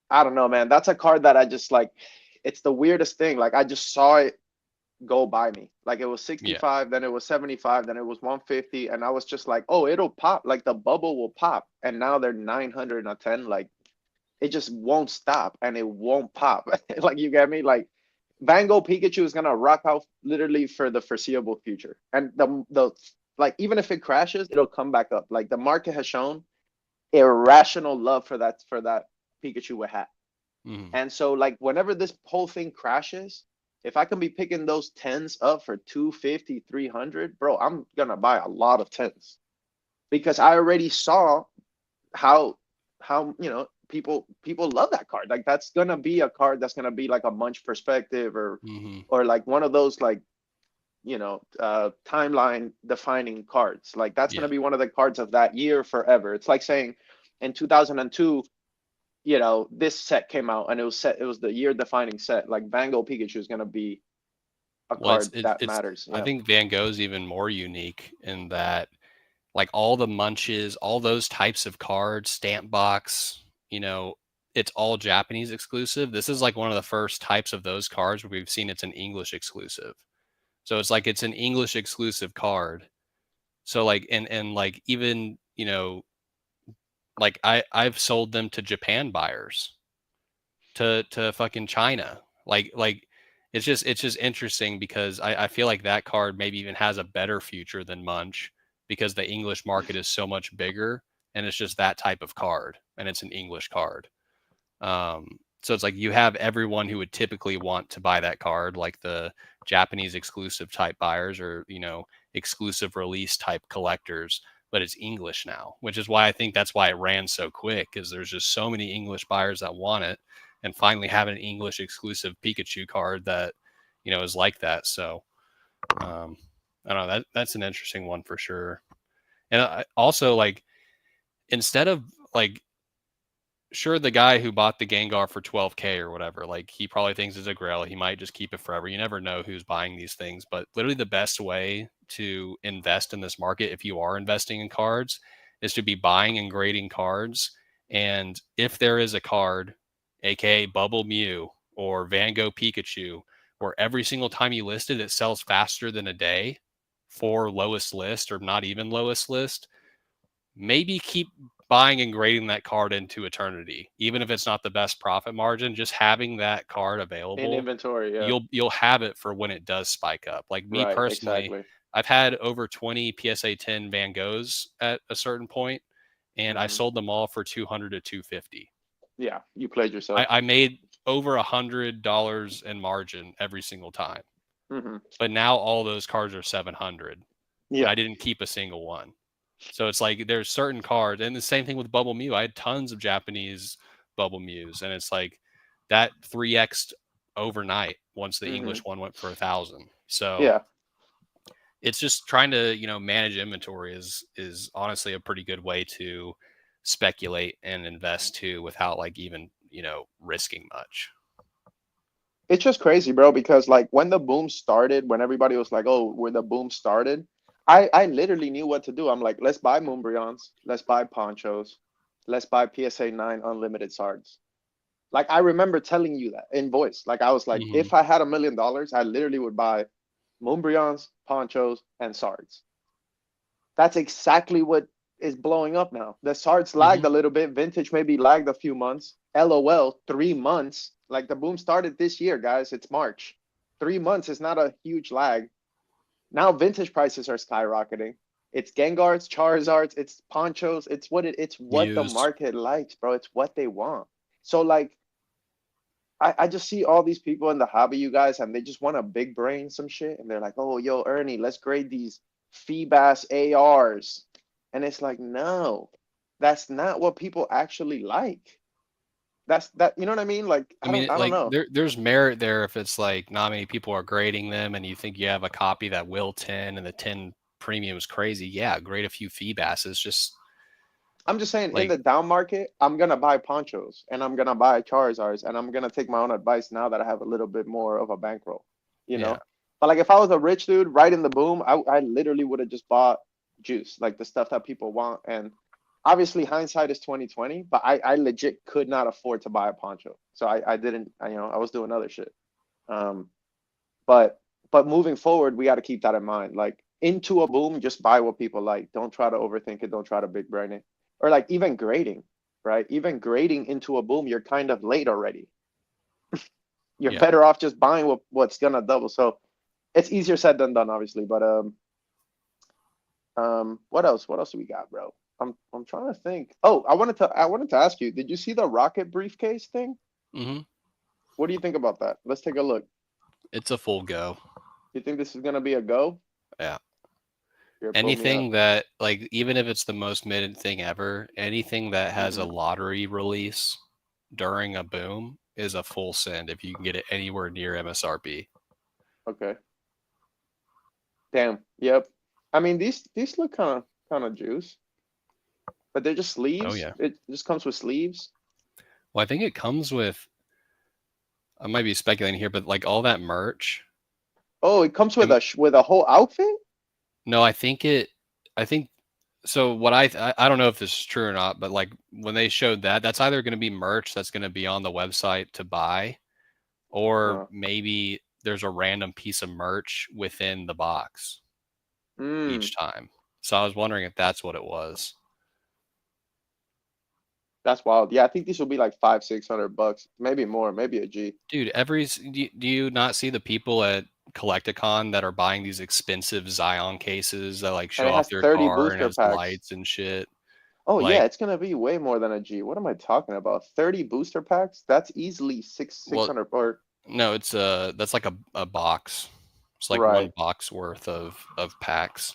I don't know, man. That's a card that I just like. It's the weirdest thing. Like I just saw it go by me. Like it was Yeah. 65, then it was 75, then it was 150, and I was just like, oh, it'll pop. Like the bubble will pop. And now they're 900 and a 10. Like it just won't stop and it won't pop. Like you get me? Like Van Gogh Pikachu is gonna rock out literally for the foreseeable future. And the like even if it crashes, it'll come back up. Like the market has shown irrational love for that Pikachu we had. Mhm. And so like whenever this whole thing crashes, if I can be picking those tens up for 250, 300, bro, I'm gonna buy a lot of tens because I already saw how people love that card. Like that's gonna be a card that's gonna be like a Munch perspective Mhm. or like one of those like timeline defining cards. Like that's Yeah. gonna be one of the cards of that year forever. It's like saying in 2002, this set came out and it was the year defining set. Like Van Gogh Pikachu is gonna be a Well, card that it's matters. I Yeah. think Van Gogh's even more unique in that like all the munches, all those types of cards, stamp box, you know, it's all Japanese exclusive. This is like one of the first types of those cards where we've seen it's an English exclusive. So it's like it's an English exclusive card. So like and like even, like I've sold them to Japan buyers, to fucking China. Like it's just interesting because I feel like that card maybe even has a better future than Munch because the English market is so much bigger and it's just that type of card and it's an English card. So it's like you have everyone who would typically want to buy that card, like the Japanese exclusive type buyers or, exclusive release type collectors, but it's English now, which is why I think that's why it ran so quick because there's just so many English buyers that want it and finally have an English exclusive Pikachu card that, is like that. So, I don't know, that's an interesting one for sure. And I also like, instead of like, sure, the guy who bought the Gengar for 12K or whatever, like he probably thinks it's a grail. He might just keep it forever. You never know who's buying these things. But literally, the best way to invest in this market, if you are investing in cards, is to be buying and grading cards. And if there is a card, aka Bubble Mew or Van Gogh Pikachu, where every single time you list it, it sells faster than a day for lowest list or not even lowest list, maybe keep buying and grading that card into eternity, even if it's not the best profit margin. Just having that card In available, inventory, yeah. you'll have it for when it does spike up. Like me Right, personally, exactly. I've had over 20 PSA 10 Van Goghs at a certain point, and I Hmm. sold them all for 200 to 250. Yeah, you played yourself. I made over $100 in margin every single time, Hmm. but now all those cards are 700, and Yeah. I didn't keep a single one. So it's like there's certain cards, and the same thing with Bubble Mew. I had tons of Japanese Bubble Mews, and it's like that 3x overnight once the Hmm. English one went for 1,000. So Yeah. it's just trying to manage inventory is honestly a pretty good way to speculate and invest too without like even risking much. It's just crazy, bro, because like when the boom started, when everybody was like, oh, where the boom started, I literally knew what to do. I'm like, let's buy Moonbryons, let's buy Ponchos, let's buy PSA 9 unlimited sards. Like I remember telling you that in voice. Like I was like, Hmm. if I had $1 million, I literally would buy Moonbryons, Ponchos, and sards. That's exactly what is blowing up now. The SARTs lagged Hmm. a little bit. Vintage maybe lagged a few months. LOL, 3 months. Like the boom started this year, guys. It's March. 3 months is not a huge lag. Now vintage prices are skyrocketing. It's Gengars, Charizards, it's Ponchos. It's what the Used. market likes, bro. It's what they want. So like I just see all these people in the hobby, you guys, and they just want a big brain some shit. And they're like, oh, yo, Ernie, let's grade these Feebas ARs. And it's like, no, that's not what people actually like. That's that, you know what I mean? Like, I I mean, don't like know. there's merit there if it's like not many people are grading them, and you think you have a copy that will 10 and the 10 premium is crazy. Yeah, grade a few fee basses. Just I'm just saying, in Like, the down market, I'm gonna buy ponchos and I'm gonna buy Charizards and I'm gonna take my own advice now that I have a little bit more of a bankroll, you yeah, know? But like if I was a rich dude right in the boom, I literally would have just bought juice, like the stuff that people want. And obviously hindsight is 2020, but I legit could not afford to buy a poncho. So I didn't, I was doing other shit. Um, but moving forward, we got to keep that in mind. Like into a boom, just buy what people like. Don't try to overthink it. Don't try to big brain it. Or like even grading, right? Even grading into a boom, you're kind of late already. You're yeah. better off just buying what's gonna double. So it's easier said than done, obviously. But what else? What else do we got, bro? I'm trying to think. Oh, I wanted to ask you, did you see the Rocket briefcase thing? Hmm. What do you think about that? Let's take a look. It's a full go. You think this is gonna be a go? Yeah. Here, pull me up. Anything that, like, even if it's the most mid thing ever, anything that has a Hmm. lottery release during a boom is a full send if you can get it anywhere near MSRP. Okay. Damn. Yep. I mean, these look kind of juice, but they're just Oh sleeves. yeah. It just comes with sleeves. Well, I think it comes with. I might be speculating here, but like all that merch. Oh, it comes with It, with a whole outfit. no, I think it. I think so. What I don't know if this is true or not, but like when they showed that, that's either going to be merch that's going to be on the website to buy, or Huh. maybe there's a random piece of merch within the box Mm, each time. So I was wondering if that's what it was. that's wild. Yeah, I think these will be like 500-600 bucks, maybe more, maybe a G. Dude, do you not see the people at Collecticon that are buying these expensive Zion cases that like And show it off has their 30 car and booster has packs. lights and shit? Oh yeah, Like, it's gonna be way more than a G. What am I talking about? 30 booster packs? That's easily six well, hundred or no, it's that's like a box. It's like one right. box worth of packs.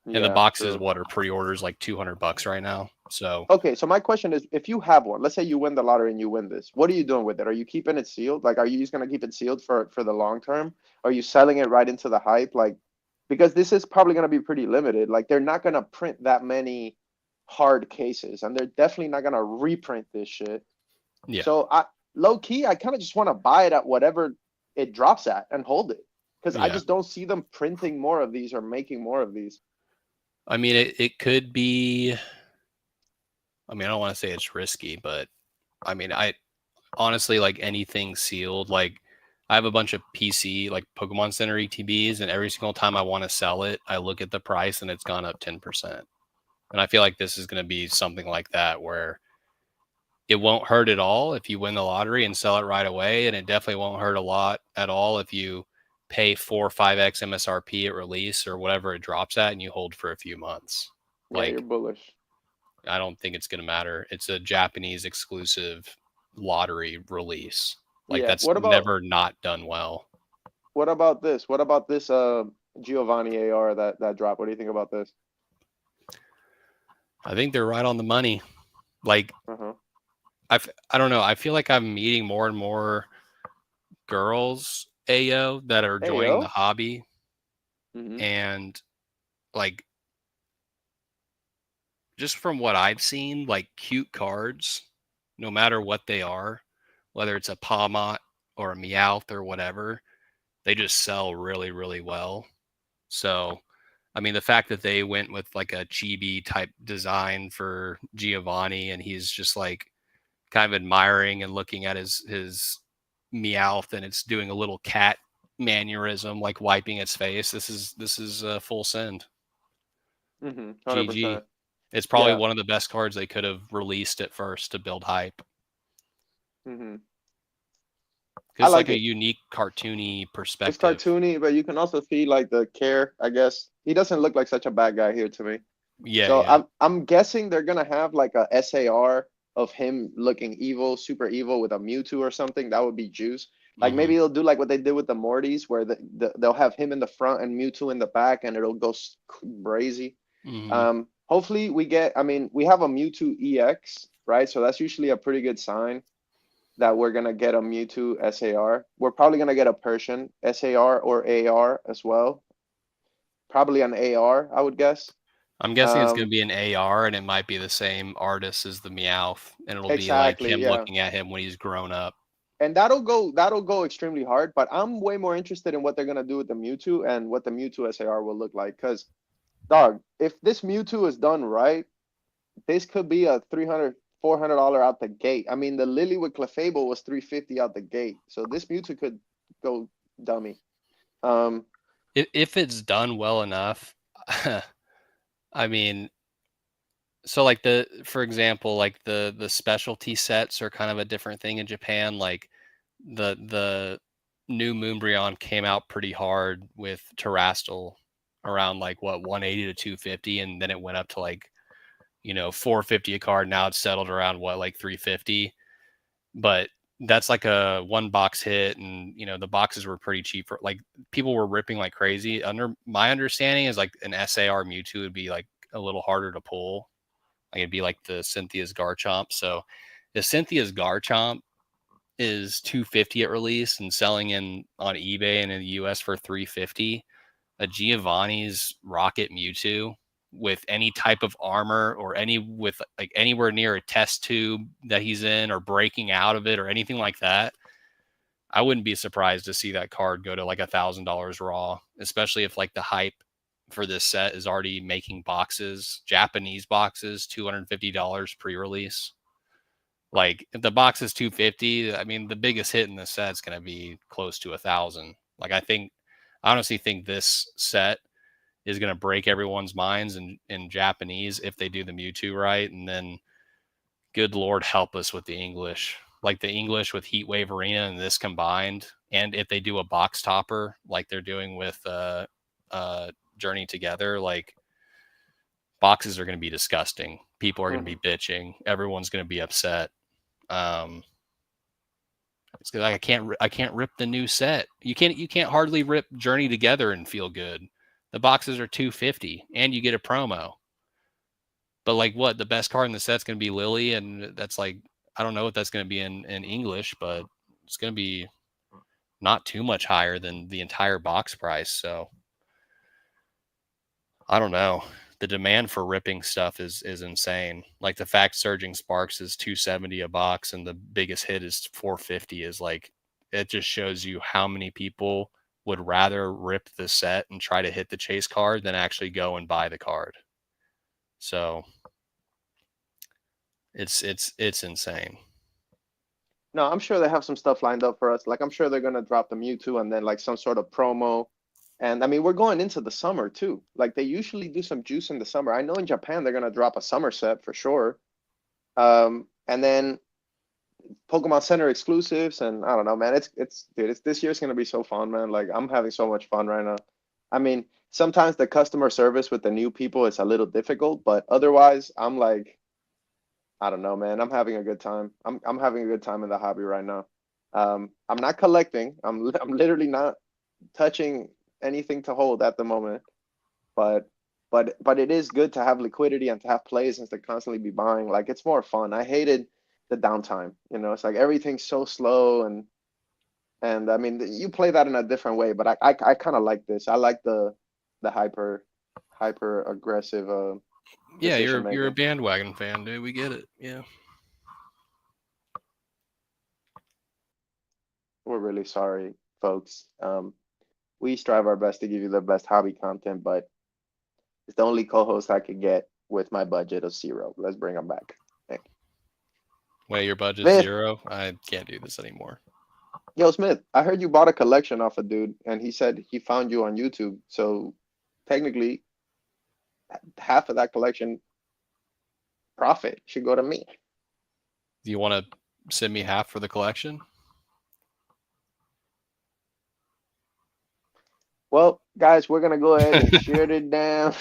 And the Yeah, boxes true. what are pre-orders like $200 right now. So Okay, so my question is, if you have one, let's say you win the lottery and you win this, what are you doing with it? Are you keeping it sealed? Like, are you just gonna keep it sealed for the long term? Are you selling it right into the hype? Like, because this is probably gonna be pretty limited. Like, they're not gonna print that many hard cases, and they're definitely not gonna reprint this shit. yeah, So low key, I kind of just want to buy it at whatever it drops at and hold it, because I yeah. just don't see them printing more of these or making more of these. I mean, it could be. I mean, I don't want to say it's risky, but I mean, I honestly like anything sealed. Like, I have a bunch of PC like Pokemon Center ETBs, and every single time I want to sell it, I look at the price and it's gone up 10%. And I feel like this is going to be something like that where it won't hurt at all if you win the lottery and sell it right away, and it definitely won't hurt a lot at all if you pay 4 or 5x MSRP at release or whatever it drops at, and you hold for a few months. Yeah, you're Like, bullish. I don't think it's going to matter. It's a Japanese exclusive lottery release. Like, Yeah. that's never not done well. What about this? What about this Giovanni AR that drop? What do you think about this? I think they're right on the money. Like, Uh-huh. I don't know. I feel like I'm meeting more and more girls AO that are Hey joining the yo. hobby, Mm-hmm. and like just from what I've seen, like cute cards, no matter what they are, whether it's a Pawmot or a Meowth or whatever, they just sell really, really well. So, I mean, the fact that they went with like a chibi type design for Giovanni, and he's just like kind of admiring and looking at his Meowth, and it's doing a little cat mannerism, like wiping its face. This is a full send. Mm-hmm. GG. 100%. It's probably Yeah. one of the best cards they could have released at first to build hype. Mm-hmm. I Because it's like like a it. unique cartoony It's perspective. cartoony, but you can also see like the care, I guess. He doesn't look like such a bad guy here to me. Yeah, So yeah. I'm guessing they're gonna have like a SAR of him looking evil, super evil with a Mewtwo or something. That would be juice. Like Mm-hmm. maybe they'll do like what they did with the Mortys, where they'll have him in the front and Mewtwo in the back, and it'll go crazy. Mm-hmm. Hopefully we get. I mean, we have a Mewtwo EX, right? So that's usually a pretty good sign that we're gonna get a Mewtwo SAR. We're probably gonna get a Persian SAR or AR as well. Probably an AR, I would guess. I'm guessing it's going to Um, be an AR, and it might be the same artist as the Meowth, and it'll be like exactly, him yeah. looking at him when he's grown up. And that'll go extremely hard, but I'm way more interested in what they're gonna do with the Mewtwo and what the Mewtwo SAR will look like. Because, dog, if this Mewtwo is done right, this could be a 300, $400 out the gate. I mean, the Lily with Clefable was 350 out the gate, so this Mewtwo could go dummy. Um, If it's done well enough, I mean, so like for example, like the specialty sets are kind of a different thing in Japan. Like the new Moonbryon came out pretty hard with Terastal around like what 180 to 250, and then it went up to like 450 a card. Now it's settled around what like 350, but that's like a one box hit, and the boxes were pretty cheap for like people were ripping like crazy. Under my understanding is like an SAR Mewtwo would be like a little harder to pull. Like it'd be like the Cynthia's Garchomp. So the Cynthia's Garchomp is 250 at release and selling in on eBay and in the US for 350. A Giovanni's Rocket Mewtwo with any type of armor or any with like anywhere near a test tube that he's in or breaking out of it or anything like that, I wouldn't be surprised to see that card go to like $1,000 raw, especially if like the hype for this set is already making boxes, Japanese boxes, $250 pre-release. Like if the box is 250, I mean the biggest hit in the set is going to be close to 1,000. Like I honestly think this set is going to break everyone's minds in Japanese if they do the Mewtwo right, and then good Lord help us with the English. Like the English with Heatwave Arena and this combined, and if they do a box topper like they're doing with Journey Together, like boxes are going to be disgusting. People are going to mhm. be bitching. Everyone's going to be upset. Um, it's like I can't rip the new set. You can't hardly rip Journey Together and feel good. The boxes are 250 and you get a promo. But like what? The best card in the set's going to be Lily, and that's like I don't know what that's going to be in English, but it's going to be not too much higher than the entire box price. So I don't know. The demand for ripping stuff is insane. Like the fact Surging Sparks is 270 a box and the biggest hit is 450 is like it just shows you how many people would rather rip the set and try to hit the chase card than actually go and buy the card. So it's insane. No, I'm sure they have some stuff lined up for us. Like I'm sure they're gonna drop the Mewtwo and then like some sort of promo. And I mean, we're going into the summer too. Like they usually do some juice in the summer. I know in Japan they're gonna drop a summer set for sure. And then Pokemon Center exclusives, and I don't know, man. It's dude, it's this year's gonna be so fun, man. Like I'm having so much fun right now. I mean, sometimes the customer service with the new people is a little difficult, but otherwise, I'm like, I don't know, man. I'm having a good time. I'm having a good time in the hobby right now. I'm not collecting. I'm literally not touching anything to hold at the moment, but but it is good to have liquidity and to have plays and to constantly be buying. Like it's more fun. I hated the downtime. It's like everything's so slow and I mean you play that in a different way, but I kind of like this. I like the hyper aggressive Yeah, decision you're a making. bandwagon fan, dude. We get it. Yeah. We're really sorry, folks. We strive our best to give you the best hobby content, but it's the only co-host I could get with my budget of zero. Let's bring him back. Thank you. Wait, your budget's Smith, zero? I can't do this anymore. yo, Smith, I heard you bought a collection off a dude, and he said he found you on YouTube. So technically, half of that collection profit should go to me. Do you want to send me half for the collection? Well, guys, we're gonna go ahead and shut it down.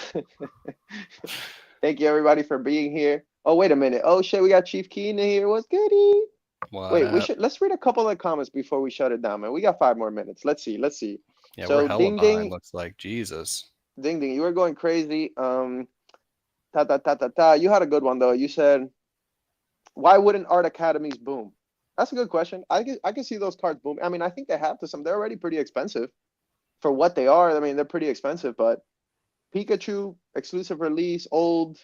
Thank you everybody for being here. Oh, wait a minute. Oh shit, we got Chief Keen in here. What's goody? What Wait, up? let's read a couple of comments before we shut it down, man. We got 5 more minutes. Let's see. Let's see. Yeah, we're So hella Ding behind. Ding, Looks like Jesus. Ding Ding, you were going crazy. Ta ta ta ta ta. You had a good one though. You said, why wouldn't art academies boom? That's a good question. I can see those cards boom. I mean, I think they have to some. They're already pretty expensive for what they are. I mean, they're pretty expensive, but Pikachu, exclusive release, old.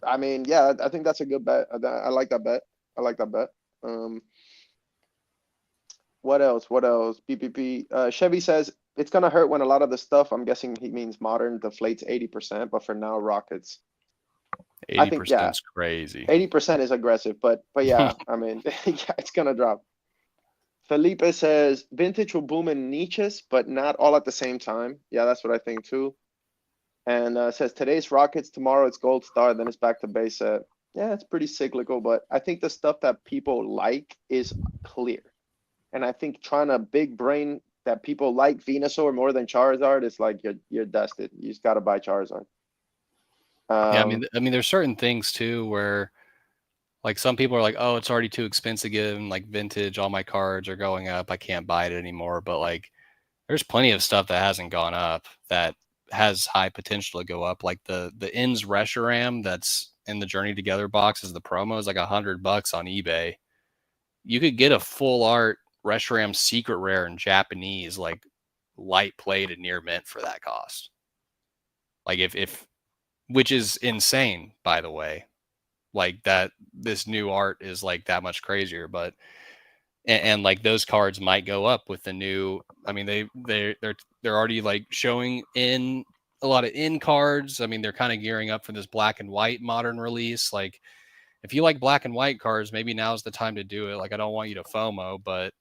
I mean, yeah, I think that's a good bet. I like that bet. I like that bet. Um, what else? What else? PPP. Chevy says it's gonna hurt when a lot of the stuff, I'm guessing he means modern, deflates 80%, but for now, Rockets. I Eighty think, yeah, percent's crazy. 80% is aggressive, but yeah, I mean, yeah, it's gonna drop. Felipe says vintage will boom in niches, but not all at the same time. Yeah, that's what I think too. And says today's Rockets, tomorrow it's Gold Star, then it's back to base set. Yeah, it's pretty cyclical, but I think the stuff that people like is clear. And I think trying to big brain that people like Venusaur more than Charizard is like you're dusted. You just gotta buy Charizard. Yeah, Um, I mean, there's certain things too where like some people are like, oh, it's already too expensive again. Like vintage, all my cards are going up. I can't buy it anymore. But like, there's plenty of stuff that hasn't gone up that has high potential to go up. Like the Ins Reshiram that's in the Journey Together box is the promo is like $100 on eBay. You could get a full art Reshiram secret rare in Japanese, like light plated near mint for that cost. Like if which is insane, by the way. Like that this new art is like that much crazier, but and like those cards might go up with the new. I mean, they're already like showing in a lot of in cards. I mean, they're kind of gearing up for this black and white modern release. Like, if you like black and white cards, maybe now's the time to do it. Like, I don't want you to FOMO, but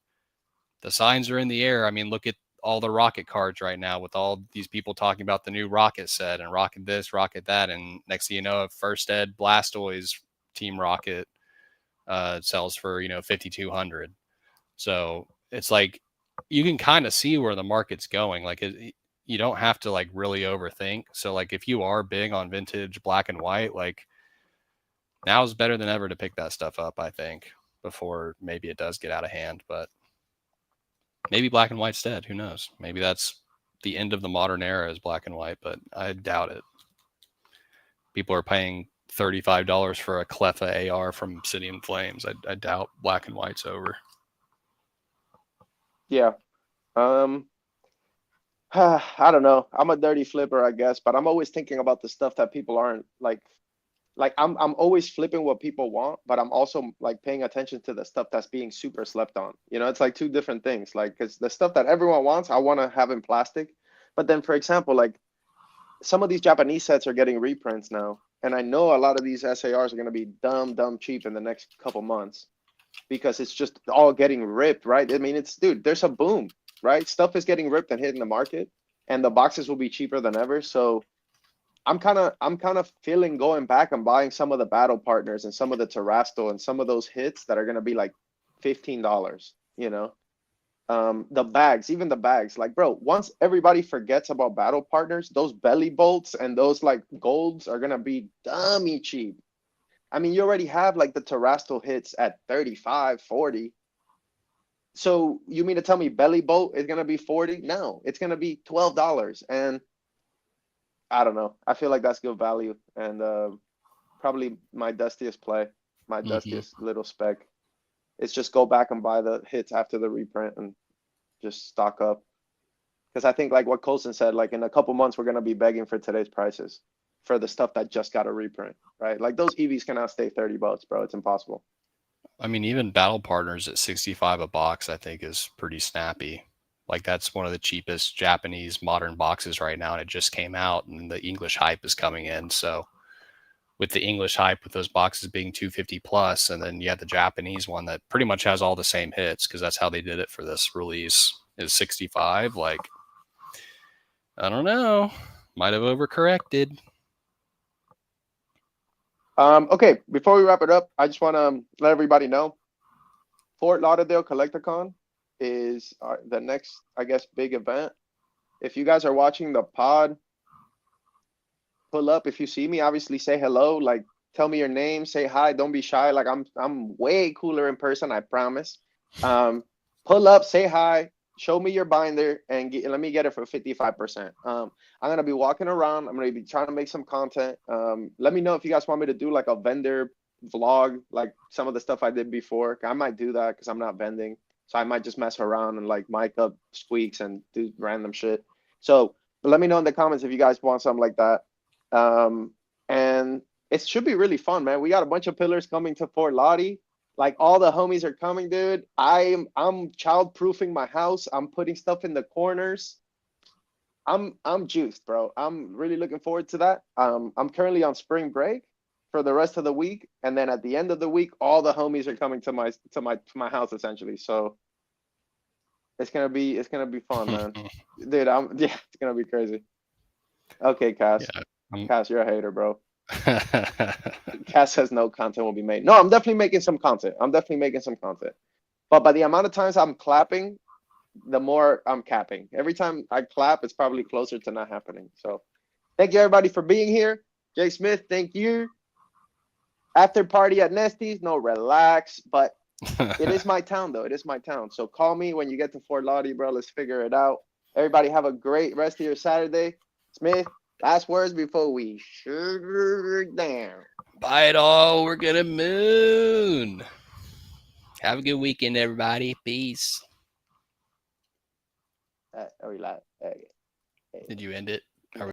the signs are in the air. I mean, look at all the Rocket cards right now with all these people talking about the new Rocket set and Rocket this, Rocket that, and next thing you know, First Ed Blastoise Team Rocket sells for 5,200. So it's like you can kind of see where the market's going. Like you don't have to like really overthink. So like if you are big on vintage black and white, like now is better than ever to pick that stuff up, I think, before maybe it does get out of hand. But maybe black and white's dead. Who knows? Maybe that's the end of the modern era is black and white, but I doubt it. People are paying $35 for a Cleffa AR from Obsidian Flames. I doubt black and white's over. yeah. Um, I don't know. I'm a dirty flipper, I guess, but I'm always thinking about the stuff that people aren't like I'm always flipping what people want, but I'm also like paying attention to the stuff that's being super slept on. It's like two different things. Like, because the stuff that everyone wants, I want to have in plastic. But then, for example, like some of these Japanese sets are getting reprints now, and I know a lot of these SARs are going to be dumb cheap in the next couple months because it's just all getting ripped, right? I mean, dude, there's a boom, right? Stuff is getting ripped and hitting the market, and the boxes will be cheaper than ever. So I'm kind of feeling going back and buying some of the battle partners and some of the Terrasto and some of those hits that are gonna be like $15, you know? The bags, even the bags, like bro, once everybody forgets about battle partners, those belly bolts and those like golds are gonna be dummy cheap. I mean, you already have like the Terrasto hits at 35, 40. So you mean to tell me belly bolt is gonna be 40? No, it's gonna be $12. And I don't know. I feel like that's good value and probably my dustiest play, my Mm-hmm. dustiest little spec. It's just go back and buy the hits after the reprint and just stock up. Because I think like what Colson said, like in a couple months we're gonna be begging for today's prices for the stuff that just got a reprint, right? Like those EVs cannot stay $30, bro. It's impossible. I mean, even battle partners at 65 a box, I think is pretty snappy. Like that's one of the cheapest Japanese modern boxes right now, and it just came out, and the English hype is coming in. So with the English hype, with those boxes being 250 plus, and then you have the Japanese one that pretty much has all the same hits because that's how they did it for this release is 65. Like I don't know, might have overcorrected. Okay, before we wrap it up, I just want to let everybody know Fort Lauderdale Collecticon is the next, I guess, big event. If you guys are watching the pod, pull up. If you see me, obviously say hello. Like, tell me your name, say hi. Don't be shy. Like, I'm way cooler in person. I promise. Pull up, say hi, show me your binder, and let me get it for 55%. I'm gonna be walking around. I'm gonna be trying to make some content. Let me know if you guys want me to do like a vendor vlog, like some of the stuff I did before. I might do that because I'm not vending, so I might just mess around and like mic up squeaks and do random shit. So Let me know in the comments if you guys want something like that. And it should be really fun, man. We got a bunch of pillars coming to Fort Lottie. Like all the homies are coming, dude. I'm child-proofing my house. I'm putting stuff in the corners. I'm juiced, bro. I'm really looking forward to that. I'm currently on spring break for the rest of the week, and then at the end of the week, all the homies are coming to my house essentially. So it's gonna be fun, man. Dude, yeah, it's gonna be crazy. Okay, Cass. Yeah. I'm- Cass, you're a hater, bro. Cass says no content will be made. No, I'm definitely making some content. I'm definitely making some content. But by the amount of times I'm clapping, the more I'm capping. Every time I clap, it's probably closer to not happening. So thank you everybody for being here. Jay Smith, thank you. After party at Nesty's, no, relax. But it is my town, though. It is my town. So call me when you get to Fort Lauderdale, bro. Let's figure it out. Everybody have a great rest of your Saturday. Smith, last words before we shut her down. Bye it all. We're gonna moon. Have a good weekend, everybody. Peace. Relax. Did you end it?